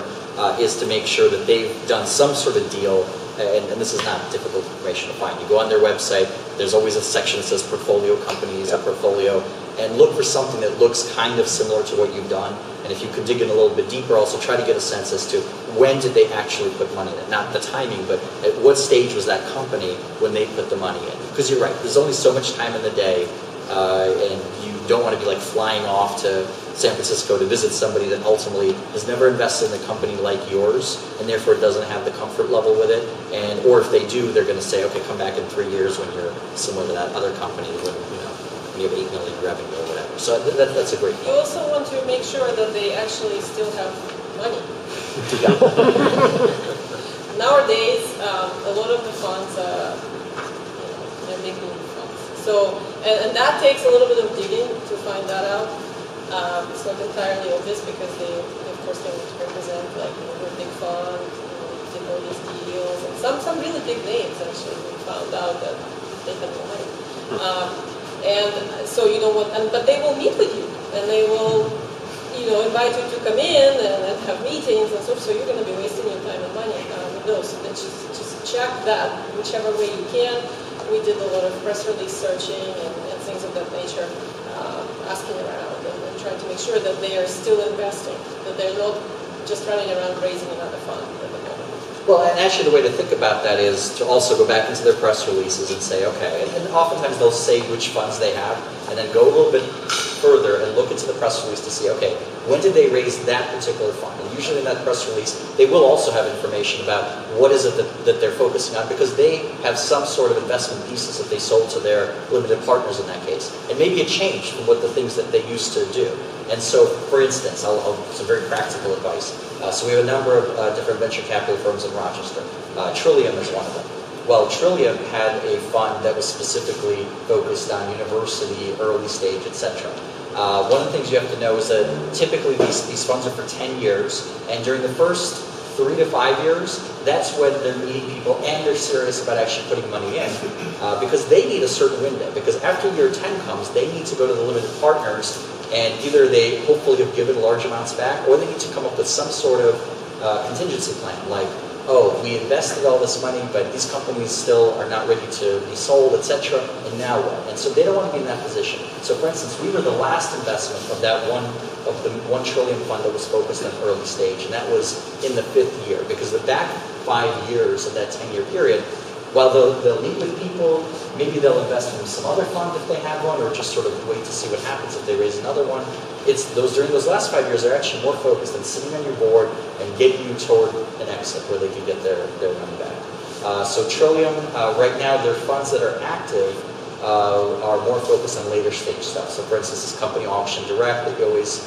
is to make sure that they've done some sort of deal. And this is not difficult information to find. You go on their website. There's always a section that says portfolio companies or portfolio, and look for something that looks kind of similar to what you've done. And if you could dig in a little bit deeper, also try to get a sense as to when did they actually put money in it. Not the timing, but at what stage was that company when they put the money in. Because you're right, there's only so much time in the day, and you don't want to be like flying off to San Francisco to visit somebody that ultimately has never invested in a company like yours, and therefore doesn't have the comfort level with it. And or if they do, they're going to say, okay, come back in 3 years when you're similar to that other company when you have 8 million revenue or whatever. So that's a great point. You also want to make sure that they actually still have money. Nowadays, a lot of the funds, they're making funds. So, and that takes a little bit of digging to find that out. It's not entirely obvious because they of course, they want to represent like we're a big fund, did all these deals, and some really big names actually. We found out that they have no money. And so you know what? But they will meet with you, and they will, invite you to come in and have meetings and stuff. So you're going to be wasting your time and money with those. So then just check that whichever way you can. We did a lot of press release searching and things of that nature, asking around and trying to make sure that they are still investing, that they're not just running around raising another fund at the moment. Well, and actually the way to think about that is to also go back into their press releases and say, okay, and oftentimes they'll say which funds they have, and then go a little bit further and look into the press release to see, okay, when did they raise that particular fund? And usually in that press release, they will also have information about what is it that they're focusing on, because they have some sort of investment thesis that they sold to their limited partners in that case. And maybe it changed from what the things that they used to do. And so, for instance, some very practical advice. So we have a number of different venture capital firms in Rochester. Trillium is one of them. Well, Trillium had a fund that was specifically focused on university, early stage, etc. One of the things you have to know is that typically these funds are for 10 years, and during the first 3 to 5 years, that's when they're meeting people and they're serious about actually putting money in, because they need a certain window. Because after year 10 comes, they need to go to the limited partners, and either they hopefully have given large amounts back, or they need to come up with some sort of contingency plan, like, oh, we invested all this money, but these companies still are not ready to be sold, etc., and now what? And so they don't want to be in that position. So for instance, we were the last investment of the $1 trillion fund that was focused on early stage, and that was in the 5th year, because the back 5 years of that 10-year period, while they'll meet with people, maybe they'll invest in some other fund if they have one, or just sort of wait to see what happens if they raise another one. During those last 5 years, they're actually more focused on sitting on your board and getting you toward an exit where they can get their money back. So Trillium, right now, their funds that are active are more focused on later stage stuff. So for instance, this company Auction Direct that you always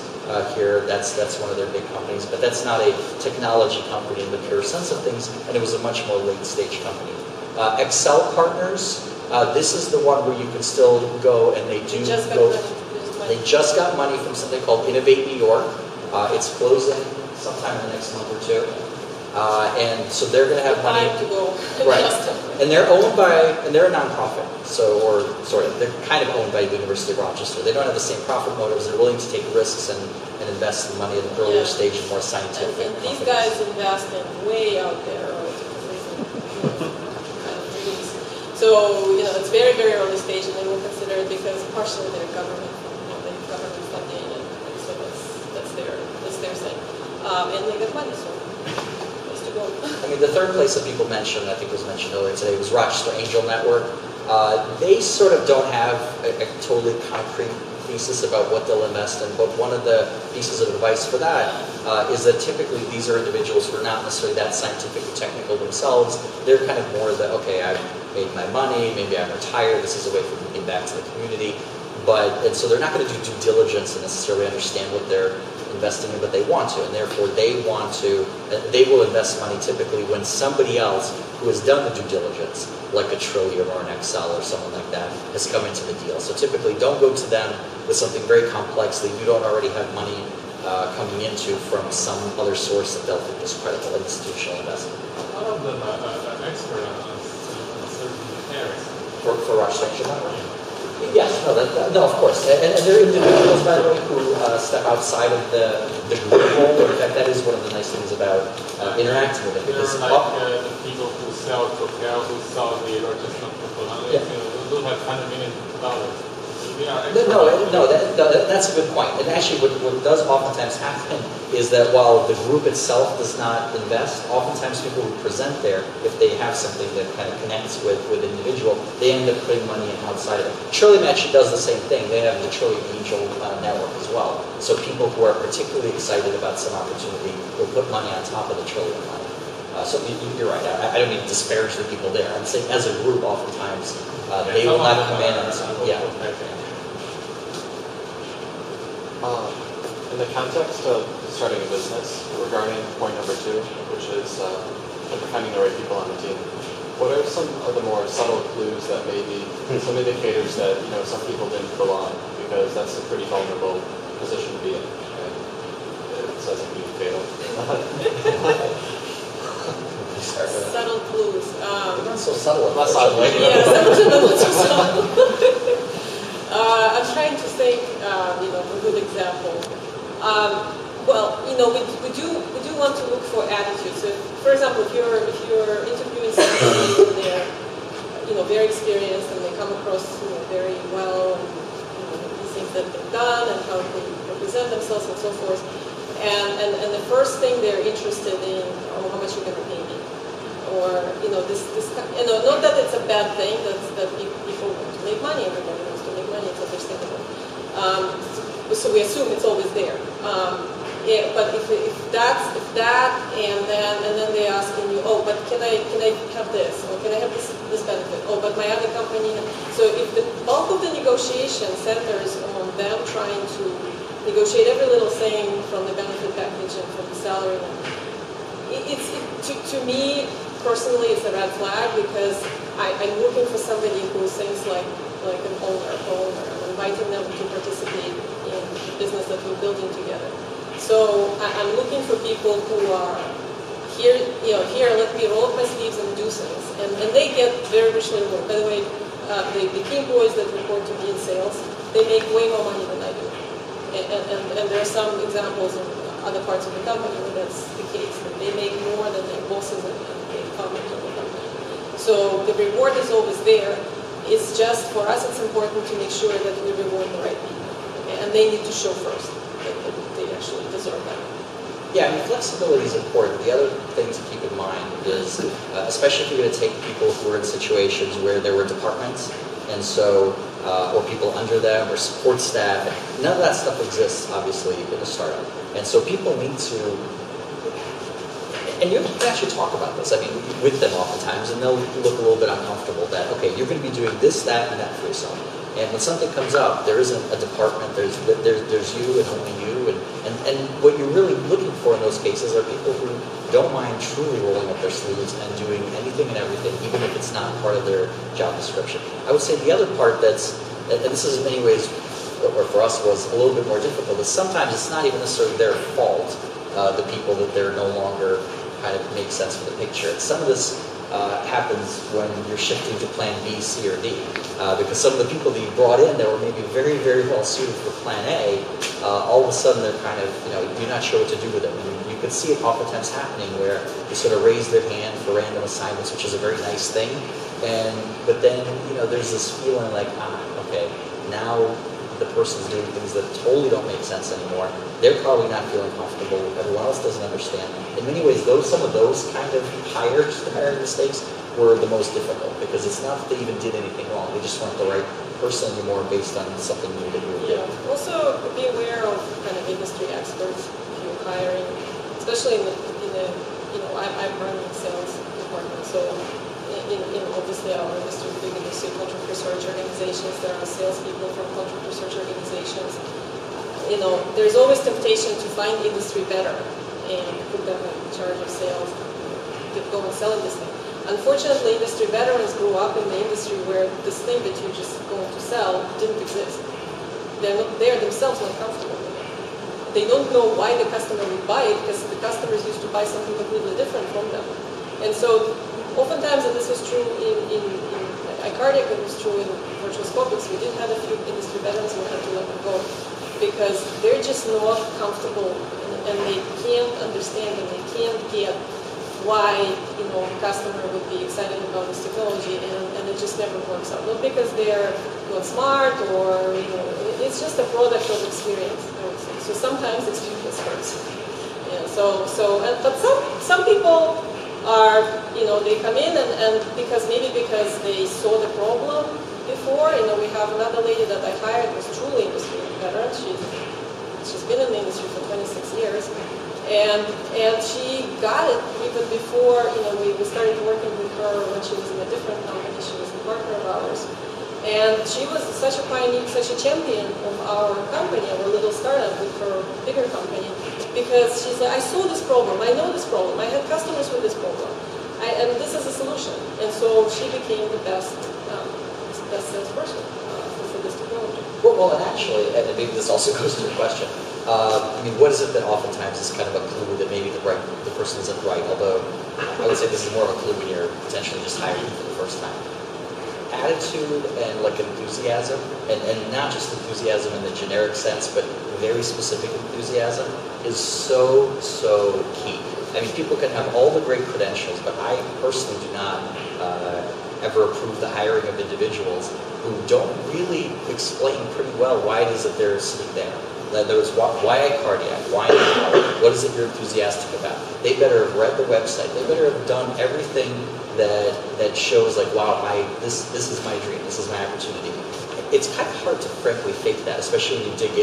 hear, that's one of their big companies, but that's not a technology company in the pure sense of things, and it was a much more late stage company. Excel Partners, this is the one where you can still go, and they do go. They just got money from something called Innovate New York. It's closing sometime in the next month or two. And so they're going to have money. To go. Right. And they're owned by, and they're a nonprofit. They're kind of owned by the University of Rochester. They don't have the same profit motives. They're willing to take risks and invest the money at an earlier stage and more scientific. And these guys invest in way out there. So, it's very, very early stage, and they will consider it because partially they're government funding, and so that's their thing. And they get money, so place to go. I mean, the third place that people mentioned, I think was mentioned earlier today, was Rochester Angel Network. They sort of don't have a totally concrete thesis about what they'll invest in, but one of the pieces of advice for that is that typically these are individuals who are not necessarily that scientifically technical themselves. They're kind of more the, okay, I've made my money, maybe I'm retired, this is a way for me to give back to the community. And so they're not going to do due diligence and necessarily understand what they're investing in, but they want to, and therefore they will invest money typically when somebody else who has done the due diligence, like a Trillium or an Excel or someone like that, has come into the deal. So typically don't go to them with something very complex that you don't already have money coming into from some other source that they'll think is credible institutional investment. A lot of them are expert on certain areas. for Rochester. Yes, no, of course. And there are individuals, by the way, who step outside of the group role. In fact, that is one of the nice things about interacting with it. Because there are like the people who sell Propel, who sell the Rochester Tech, yeah. those have $100 million. That's a good point. And actually, what does oftentimes happen is that while the group itself does not invest, oftentimes people who present there, if they have something that kind of connects with an individual, they end up putting money in outside of it. Trillium actually does the same thing. They have the Trillium Angel network as well. So people who are particularly excited about some opportunity will put money on top of the Trillium money. So you're right. I don't mean to disparage the people there. I'm saying as a group, oftentimes they will not come in and yeah. In the context of starting a business, regarding point number 2, which is finding the right people on the team, what are some of the more subtle clues that maybe some indicators that some people didn't belong, because that's a pretty vulnerable position to be in, and it doesn't be fatal. Subtle clues. Not so subtle. Not subtle. Yeah, some of them are not so subtle. I'm trying to think, a good example. Well, we do want to look for attitudes. So, for example, if you're interviewing somebody and they're, very experienced and they come across, very well, and the things that they've done and how they represent themselves and so forth, and the first thing they're interested in, how much you're going to pay me, or this not that it's a bad thing that people want to make money. Everybody wants to make money. It's understandable. So we assume it's always there. But if that, and then they're asking you, oh, but can I have this, or can I have this benefit? Oh, but my other company. So if the bulk of the negotiation centers on them trying to negotiate every little thing from the benefit package and from the salary, to me personally, it's a red flag, because I'm looking for somebody who thinks like an owner. I'm inviting them to participate in the business that we're building together. So I'm looking for people who are here, let me roll up my sleeves and do things. And they get very richly rewarded. By the way, the team boys that report to me in sales, they make way more money than I do. And there are some examples in other parts of the company where that's the case. They make more than their bosses and the founders of the company. So the reward is always there. It's just, for us, it's important to make sure that we reward the right people. Okay? And they need to show first that they actually deserve that. Yeah, flexibility is important. The other thing to keep in mind is, especially if you're going to take people who are in situations where there were departments, and so, or people under them, or support staff, none of that stuff exists, obviously, in a startup. And so people need to, and you can actually talk about this, with them oftentimes, and they'll look a little bit uncomfortable that, okay, you're going to be doing this, that, and that for yourself. And when something comes up, there isn't a department, there's you and only you, and what you're really looking for in those cases are people who don't mind truly rolling up their sleeves and doing anything and everything, even if it's not part of their job description. I would say the other part that's, and this is in many ways, or for us was a little bit more difficult, is sometimes it's not even necessarily their fault, the people that they're no longer kind of make sense for the picture. Some of this happens when you're shifting to plan B, C, or D. Because some of the people that you brought in that were maybe very, very well suited for plan A, all of a sudden they're kind of, you're not sure what to do with them. And you could see it oftentimes happening where they sort of raise their hand for random assignments, which is a very nice thing. But then, there's this feeling like, okay, now the person's doing things that totally don't make sense anymore. They're probably not feeling comfortable. Everyone else doesn't understand. In many ways, some of those kind of hiring mistakes were the most difficult, because it's not that they even did anything wrong. They just weren't the right person anymore based on something new that you were doing. Also, be aware of kind of industry experts if you're hiring, especially in the I'm running sales department, so obviously our industry, big industry, contract research organizations, there are salespeople from contract research organizations. There's always temptation to find industry better and put them in charge of sales, go and selling this thing. Unfortunately, industry veterans grew up in the industry where this thing that you're just going to sell didn't exist. They're themselves not comfortable with it. They don't know why the customer would buy it, because the customers used to buy something completely different from them. And so oftentimes, and this was true I iCardiac, it was true in virtual scopics. We did have a few industry veterans who had to let them go because they're just not comfortable and they can't understand and they can't get why a customer would be excited about this technology and it just never works out. Not because they're not smart or it's just a product of experience, I would say. So sometimes experience hurts. But some people are, they come in and because they saw the problem before. We have another lady that I hired who's truly industry veteran. She's been in the industry for 26 years. And she got it even before, we started working with her when she was in a different company. She was a partner of ours. And she was such a pioneer, such a champion of our company, our little startup with her bigger company, because she's like, I saw this problem, I know this problem, I had customers with this problem, and this is a solution. And so she became the best salesperson for this technology. Well, and actually, and maybe this also goes to your question, what is it that oftentimes is kind of a clue that maybe the person isn't right? Although I would say this is more of a clue when you're potentially just hiring for the first time. Attitude and enthusiasm, and not just enthusiasm in the generic sense, but very specific enthusiasm is so key. People can have all the great credentials, but I personally do not ever approve the hiring of individuals who don't really explain pretty well why it is that they're sitting there. Why iCardiac? Why now? What is it you're enthusiastic about? They better have read the website. They better have done everything that shows wow, this is my dream. This is my opportunity. It's kind of hard to frankly fake that, especially when you dig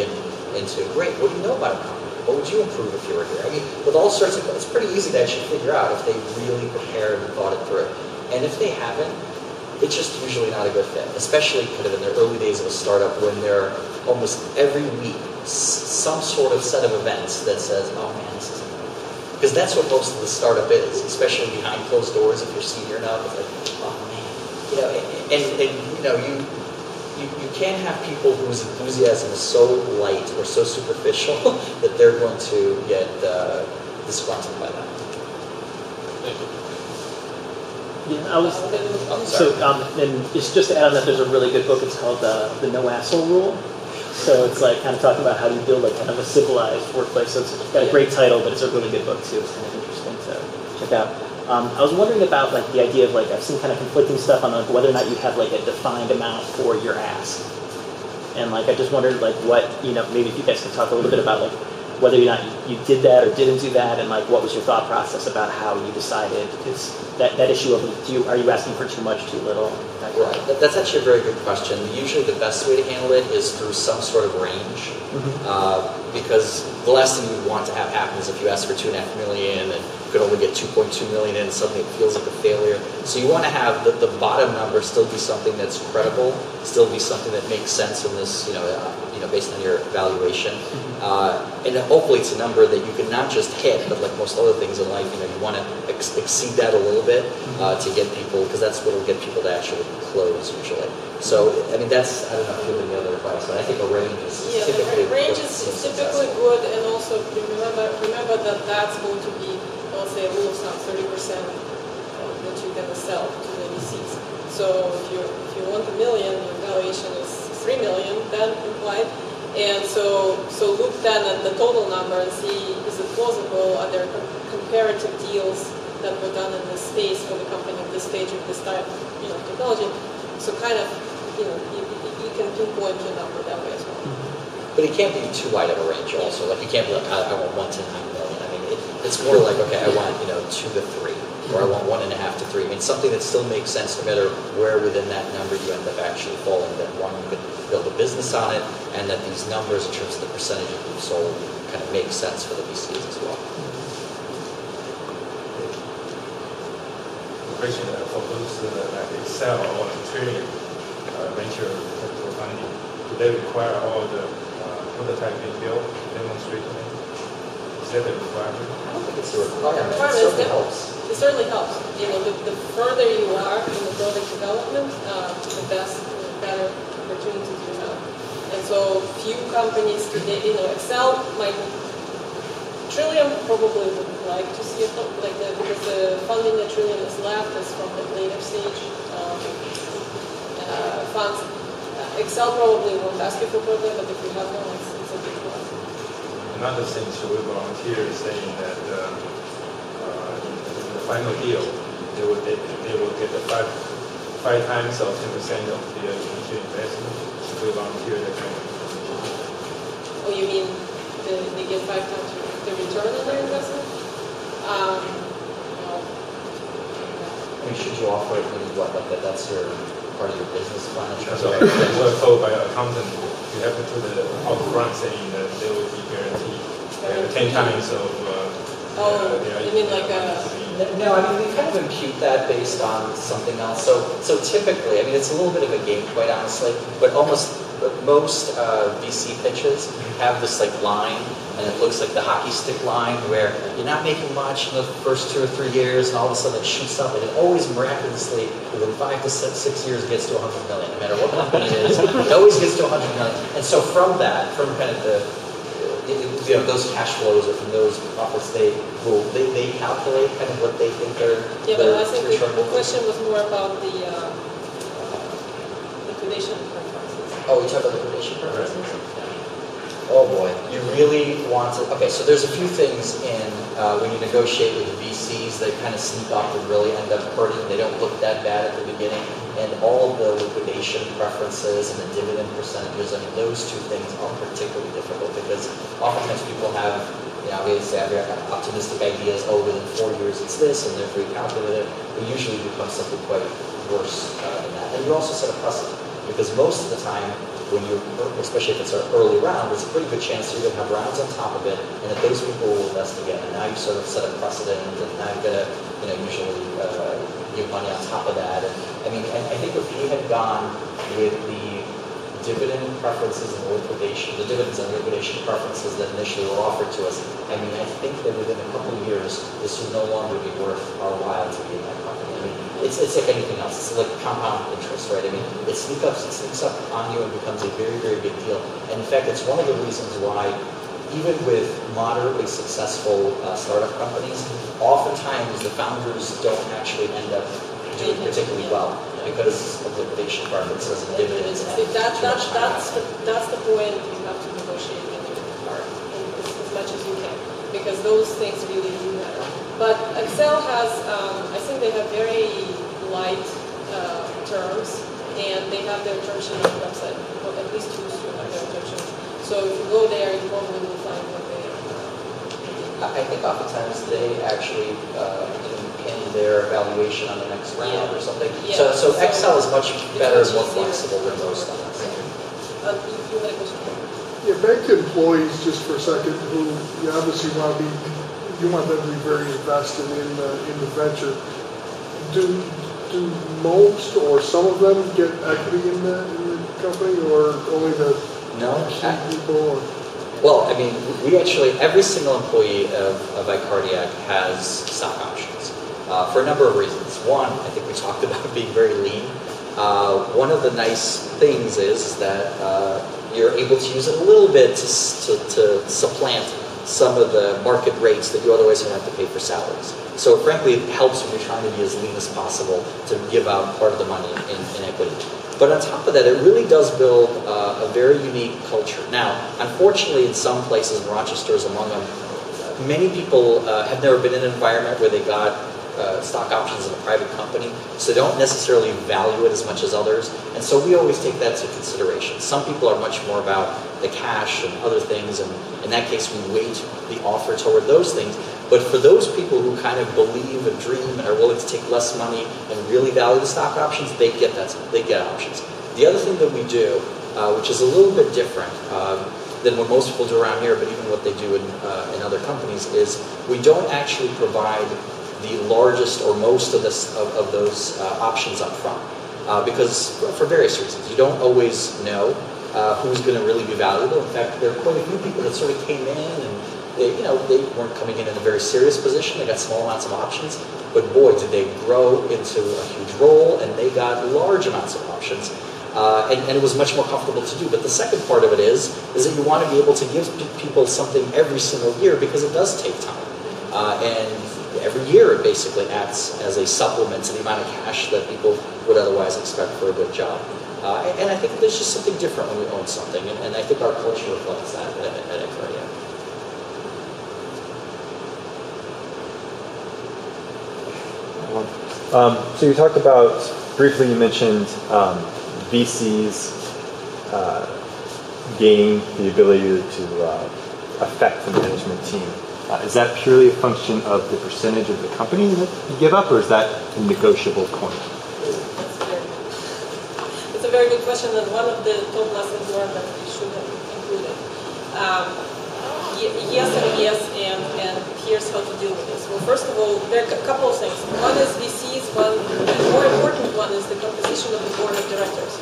into great. What do you know about a company? What would you improve if you were here? With all sorts of, it's pretty easy to actually figure out if they really prepared and thought it through. And if they haven't, it's just usually not a good fit, especially kind of in the early days of a startup when there are almost every week some sort of set of events that says, oh man, this isn't good. Because that's what most of the startup is, especially behind closed doors. If you're senior enough, it's like, oh man, you can't have people whose enthusiasm is so light or so superficial that they're going to get disgruntled by that. Yeah, and it's just to add on that, there's a really good book. It's called the No Asshole Rule. So it's kind of talking about how do you build kind of a civilized workplace. So it's got a great title, but it's a really good book too. It's kind of interesting to check out. I was wondering about the idea of I've seen kind of conflicting stuff on whether or not you have a defined amount for your ask, and I just wondered what maybe if you guys could talk a little bit about whether or not you did that or didn't do that, and what was your thought process about how you decided? Because that issue of are you asking for too much, too little? Right. That's actually a very good question. Usually the best way to handle it is through some sort of range, because the last thing we want to have happen is if you ask for $2.5 million and you could only get 2.2 million in, suddenly it feels like a failure. So you want to have the bottom number still be something that's credible, still be something that makes sense in this, based on your evaluation. And hopefully it's a number that you can not just hit, but like most other things in life, you want to exceed that a little bit to get people, because that's what will get people to actually close usually. So, that's, I don't know if you have any other advice, but I think a range is typically good. Range is typically good, and also remember that that's going to be, let's say, a rule of thumb, 30% that you're going to sell to the VCs. So if you want $1 million, your valuation is $3 million, then implied. And so look then at the total number and see, is it plausible? Are there comparative deals that were done in this space for the company at this stage of this type of technology? So kind of, you can pinpoint your number that way as well. But it can't be too wide of a range also. You can't be like, I want 1 to 9 million. It's more like, okay, I want 2 to 3. Or I want 1.5 to 3. Something that still makes sense no matter where within that number you end up actually falling. That one, you could build a business on it, and that these numbers in terms of the percentage of you've sold kind of make sense for the VCs as well. The question for those that excel or trading venture capital funding, do they require all the prototype being built, demonstrated? Is that a requirement? I don't think it's a requirement. It certainly helps. It certainly helps. The further you are in the product development, the better opportunities you have. And so few companies today, Excel might, Trillium probably would like to see it like that, because the funding that Trillium is left is from the later stage. funds. Excel probably won't ask you for program, but if you have one, it's a big plus. Another thing, so we volunteer saying that in the final deal, they will get the five times of 10% of the initial investment. So we volunteer that kind of. Oh, you mean they get 5 times the return on their investment? Well, I mean, should you offer it, maybe what, like that's your part of your business plan? So I was told by an accountant, you have to put it upfront saying that they will be guaranteed 10 times of. You mean like a? No, I mean, we kind of impute that based on something else. So typically, I mean, it's a little bit of a game, quite honestly, but most VC pitches have this like line, and it looks like the hockey stick line where you're not making much in the first 2 or 3 years, and all of a sudden it shoots up, and it always miraculously, within 5 to 6 years, gets to 100 million. No matter what company it is, it always gets to 100 million. And so from that, from kind of those cash flows or from those profits, they calculate kind of what they think their Yeah, but I think return the will be. question was more about the liquidation preferences. Oh, we talked about liquidation preferences? Oh boy, you really want to, okay, so there's a few things in, when you negotiate with the VCs that kind of sneak up and really end up hurting. They don't look that bad at the beginning. And all of the liquidation preferences and the dividend percentages, I mean, those two things are particularly difficult because oftentimes people have, they have very optimistic ideas, oh, within 4 years it's this, and they're recalculated. It usually becomes something quite worse than that. And you also set a precedent because most of the time, when you, especially if it's an early round, there's a pretty good chance you're going to have rounds on top of it, and that those people will invest again. And now you sort of set a precedent, and now you're going to, usually give money on top of that. And I mean, I think if we had gone with the dividend preferences and liquidation, the dividends and liquidation preferences that initially were offered to us, I mean, I think that within a couple of years, this would no longer be worth our while to be in that company. I mean, it's like anything else. It's like compound interest, right? I mean, it sneaks up on you and becomes a very, very big deal. And in fact, it's one of the reasons why, even with moderately successful startup companies, oftentimes the founders don't actually end up doing particularly well because of liquidation preferences and dividends. That's the point you have to negotiate in your part as much as you can, because those things really do matter. But Excel has, I think they have very light terms, and they have their term sheet on the website. Well, at least used to have their term sheet. So if you go there, you probably will find what they I think oftentimes they actually pin their evaluation on the next round or something. Yeah. So Excel is much better and more flexible than most of us. you had a question? Yeah, back to employees just for a second, who you obviously want them to be very invested in the venture. Do most or some of them get equity in the company, or only the key people? Or? Well, I mean, we actually, every single employee of iCardiac has stock options for a number of reasons. One, I think we talked about being very lean. One of the nice things is that you're able to use it a little bit to supplant some of the market rates that you otherwise would have to pay for salaries. So frankly, it helps when you're trying to be as lean as possible to give out part of the money in equity. But on top of that, it really does build a very unique culture. Now, unfortunately, in some places, and Rochester is among them, many people have never been in an environment where they got stock options in a private company, so they don't necessarily value it as much as others. And so we always take that into consideration. Some people are much more about the cash and other things, and in that case, we weight the offer toward those things. But for those people who kind of believe and dream and are willing to take less money and really value the stock options, they get options. The other thing that we do, which is a little bit different than what most people do around here, but even what they do in other companies, is we don't actually provide the largest or most of those options up front. Because for various reasons, you don't always know who's going to really be valuable. In fact, there are quite a few people that sort of came in and they weren't coming in a very serious position. They got small amounts of options, but boy, did they grow into a huge role, and they got large amounts of options. And it was much more comfortable to do. But the second part of it is that you want to be able to give people something every single year, because it does take time. And every year it basically acts as a supplement to the amount of cash that people would otherwise expect for a good job. And I think that there's just something different when we own something, and I think our culture reflects that at iCardiac. So you talked about, briefly you mentioned VCs gaining the ability to affect the management team. Is that purely a function of the percentage of the company that you give up, or is that a negotiable point? It's a very good question, and one of the top lessons learned that we should have included. Yes and yes, and here's how to deal with this. Well, first of all, there are a couple of things. One is VCs, the more important one is the composition of the board of directors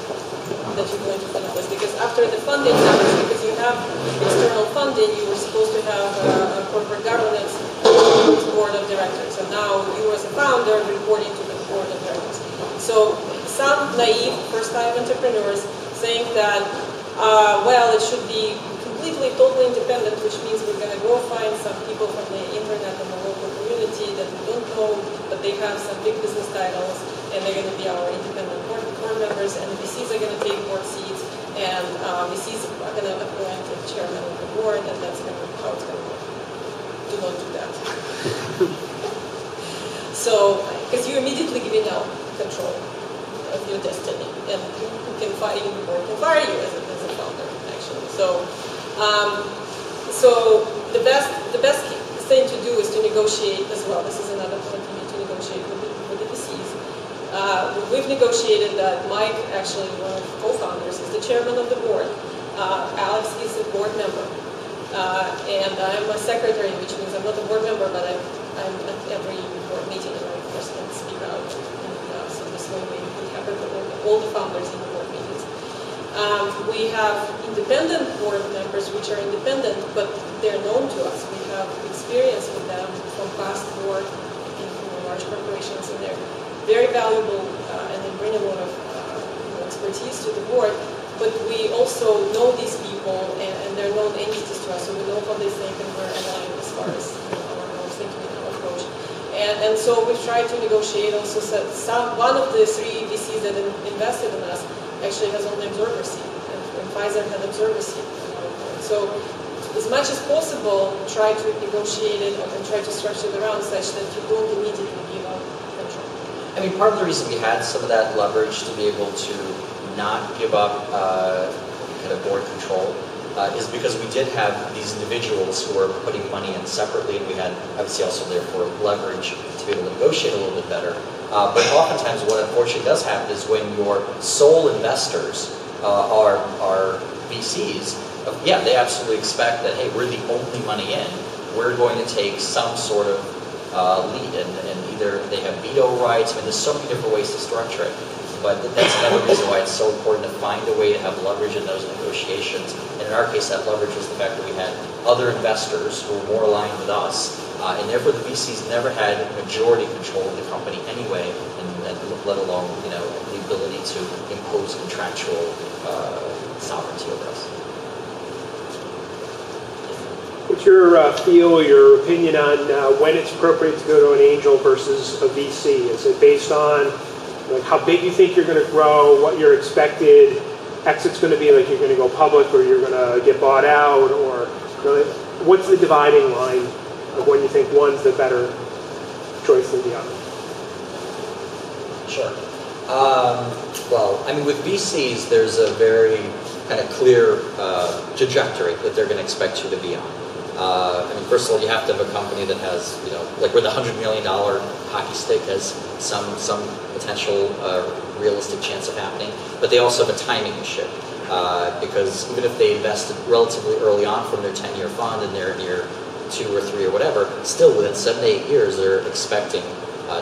that you're going to fund with. Because after the funding happens, because you have external funding, you were supposed to have a corporate governance board of directors. And now you as a founder are reporting to the board of directors. So some naive first-time entrepreneurs saying that, well, it should be completely, totally independent, which means we're going to go find some people from the internet and the local community that we don't know, but they have some big business titles, and they're going to be our independent board members, and the VCs are going to take board seats, and VCs are going to appoint the chairman of the board, and that's how it's going to work. Do not do that. So, because you're immediately giving out control of your destiny, and who can fire you, the board can fire you as a founder, actually. So the best thing to do is to negotiate as well. This is another point, you need to negotiate with the VCs. We've negotiated that Mike, actually one of the co-founders, is the chairman of the board. Alex is a board member. And I'm a secretary, which means I'm not a board member, but I'm at every board meeting, and I of course can speak out. And so this way we have all the founders in the board meetings. We have independent board members which are independent, but they're known to us. We have experience with them from past work in large corporations, and they're very valuable, and they bring a lot of expertise to the board. But we also know these people, and they're known entities to us, so we know how they think, and we're aligned as far as our thinking and our approach. And so we've tried to negotiate also one of the three VCs that invested in us actually has only observer seat, and Pfizer had observer seat. So as much as possible, try to negotiate it and try to structure it around such that you don't immediately give up control. I mean, part of the reason we had some of that leverage to be able to not give up kind of board control is because we did have these individuals who were putting money in separately, and we had obviously also therefore leverage to be able to negotiate a little bit better. But oftentimes what unfortunately does happen is when your sole investors are VCs, yeah, they absolutely expect that, hey, we're the only money in, we're going to take some sort of lead, and either they have veto rights. I mean, there's so many different ways to structure it. But that's another reason why it's so important to find a way to have leverage in those negotiations. And in our case, that leverage was the fact that we had other investors who were more aligned with us, and therefore the VCs never had majority control of the company anyway, and let alone the ability to impose contractual sovereignty over us. What's your feel, your opinion on when it's appropriate to go to an angel versus a VC? Is it based on like how big you think you're going to grow, what your expected exit's going to be, like you're going to go public or you're going to get bought out, or really, what's the dividing line of when you think one's the better choice than the other? Sure. Well, I mean, with VCs, there's a very kind of clear trajectory that they're going to expect you to be on. I mean, first of all, you have to have a company that has, like where the $100 million hockey stick has some potential realistic chance of happening, but they also have a timing issue because even if they invested relatively early on from their 10-year fund and they're near 2 or 3 or whatever, still within 7 to 8 years they're expecting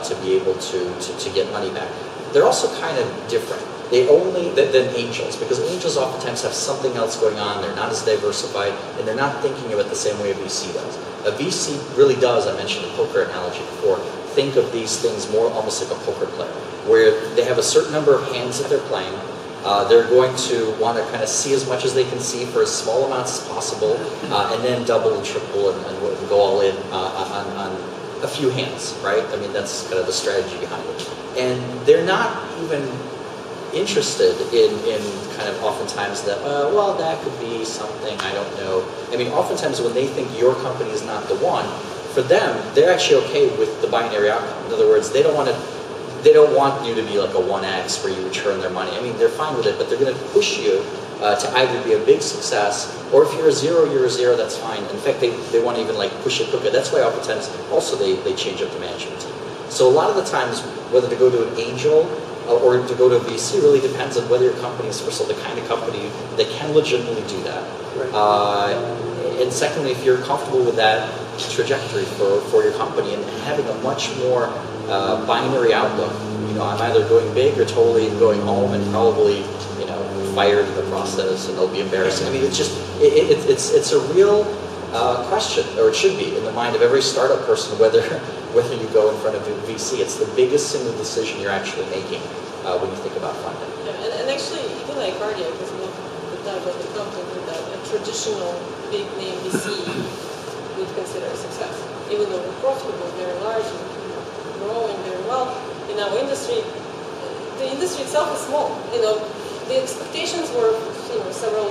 to be able to get money back. They're also kind of different. Than angels, because angels oftentimes have something else going on. They're not as diversified, and they're not thinking of it the same way a VC does. A VC really does, I mentioned the poker analogy before, think of these things more almost like a poker player, where they have a certain number of hands that they're playing. They're going to want to kind of see as much as they can see for as small amounts as possible, and then double and triple and go all in on a few hands, right? I mean, that's kind of the strategy behind it. And they're not even interested in kind of oftentimes that, well, that could be something, I don't know. I mean, oftentimes when they think your company is not the one, for them, they're actually okay with the binary outcome. In other words, they don't want you to be like a 1X where you return their money. I mean, they're fine with it, but they're going to push you to either be a big success, or if you're a zero, that's fine. In fact, they want to even like push it quicker. That's why oftentimes also they change up the management team. So a lot of the times, whether to go to an angel or to go to a VC really depends on whether your company is, first of all, the kind of company that can legitimately do that. Right. And secondly, if you're comfortable with that trajectory for your company and having a much more binary outlook. You know, I'm either going big or totally going home and probably, you know, fired in the process, and it'll be embarrassing. I mean, it's just, it's a real question, or it should be, in the mind of every startup person, whether you go in front of a VC. It's the biggest single decision you're actually making when you think about funding. Yeah, and actually, even iCardiac is not the type of the company that a traditional big name VC would consider a success. Even though we're profitable, very large, and growing very well in our industry, the industry itself is small. You know, the expectations were, you know, several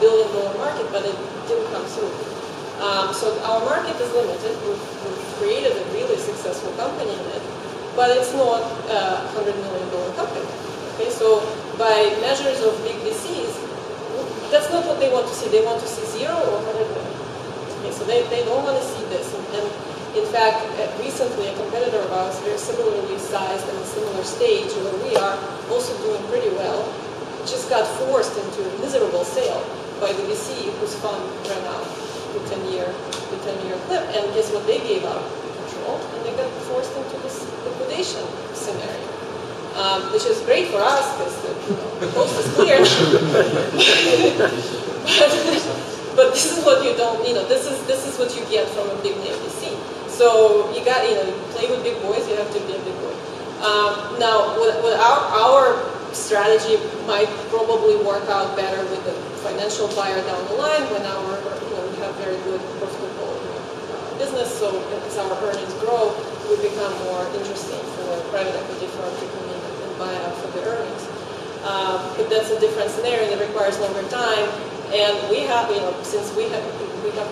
billion-dollar market, but it didn't come through. So our market is limited. We've created a really successful company in it, but it's not a $100 million company. Okay, so by measures of big VCs, that's not what they want to see. They want to see 0 or 100 million. Okay, so they don't want to see this. And in fact, recently a competitor of ours, very similarly sized and a similar stage where we are, also doing pretty well, just got forced into a miserable sale by the VC whose fund ran out with 10-year clip. And guess what? They gave up control and they got forced into this liquidation scenario. Which is great for us because the coast is clear. But this is what you don't, you know, this is what you get from a big name VC. So you got, you know, you play with big boys, you have to be a big boy. Now, what our strategy might probably work out better with the financial buyer down the line when our, you know, we have very good profitable business. So as our earnings grow, we become more interesting for private equity firms to come in and buy out for the earnings. But that's a different scenario and it requires longer time. And we have, you know, since we have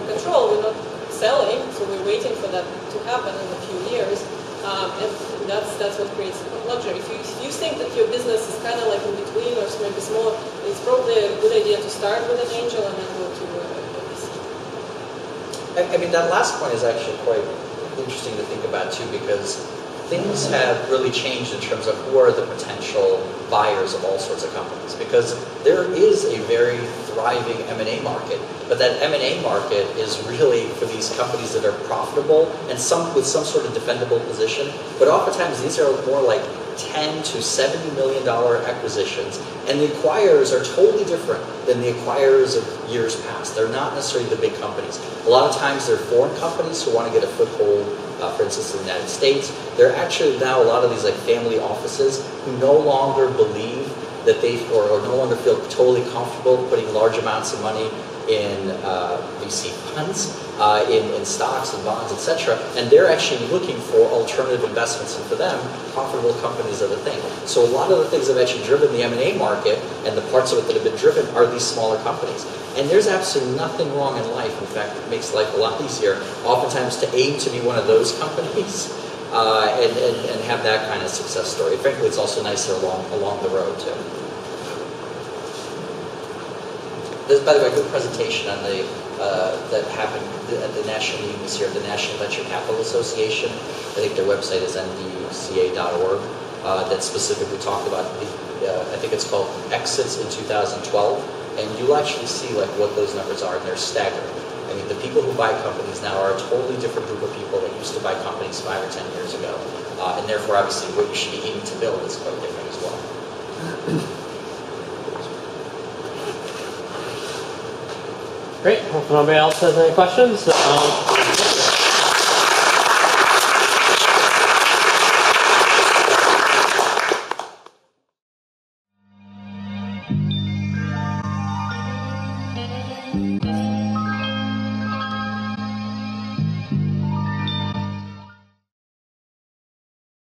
control, we're not selling, so we're waiting for that to happen in a few years. And that's what creates luxury. If you think that your business is kind of like in between or maybe small, it's probably a good idea to start with an angel and then go to a VC. I mean, that last point is actually quite interesting to think about too, because things have really changed in terms of who are the potential buyers of all sorts of companies, because there is a very thriving M&A market, but that M&A market is really for these companies that are profitable and some with some sort of defendable position, but oftentimes these are more like $10 to $70 million acquisitions, and the acquirers are totally different than the acquirers of years past. They're not necessarily the big companies. A lot of times they're foreign companies who want to get a foothold, for instance, in the United States. They're actually now a lot of these like family offices who no longer believe that they, or no longer feel totally comfortable putting large amounts of money in VC funds, in stocks and bonds, etc. And they're actually looking for alternative investments, and for them, profitable companies are the thing. So a lot of the things that have actually driven the M&A market, and the parts of it that have been driven, are these smaller companies. And there's absolutely nothing wrong in life. In fact, it makes life a lot easier, oftentimes, to aim to be one of those companies and have that kind of success story. Frankly, it's also nicer along the road, too. There's, by the way, a good presentation on the that happened at the national meeting this year, the National Venture Capital Association. I think their website is nvuca.org. That specifically talked about I think it's called Exits in 2012, and you'll actually see like what those numbers are, and they're staggering. I mean, the people who buy companies now are a totally different group of people that used to buy companies 5 or 10 years ago, and therefore, obviously, what you should be aiming to build is quite different as well. Great. Well, if nobody else has any questions,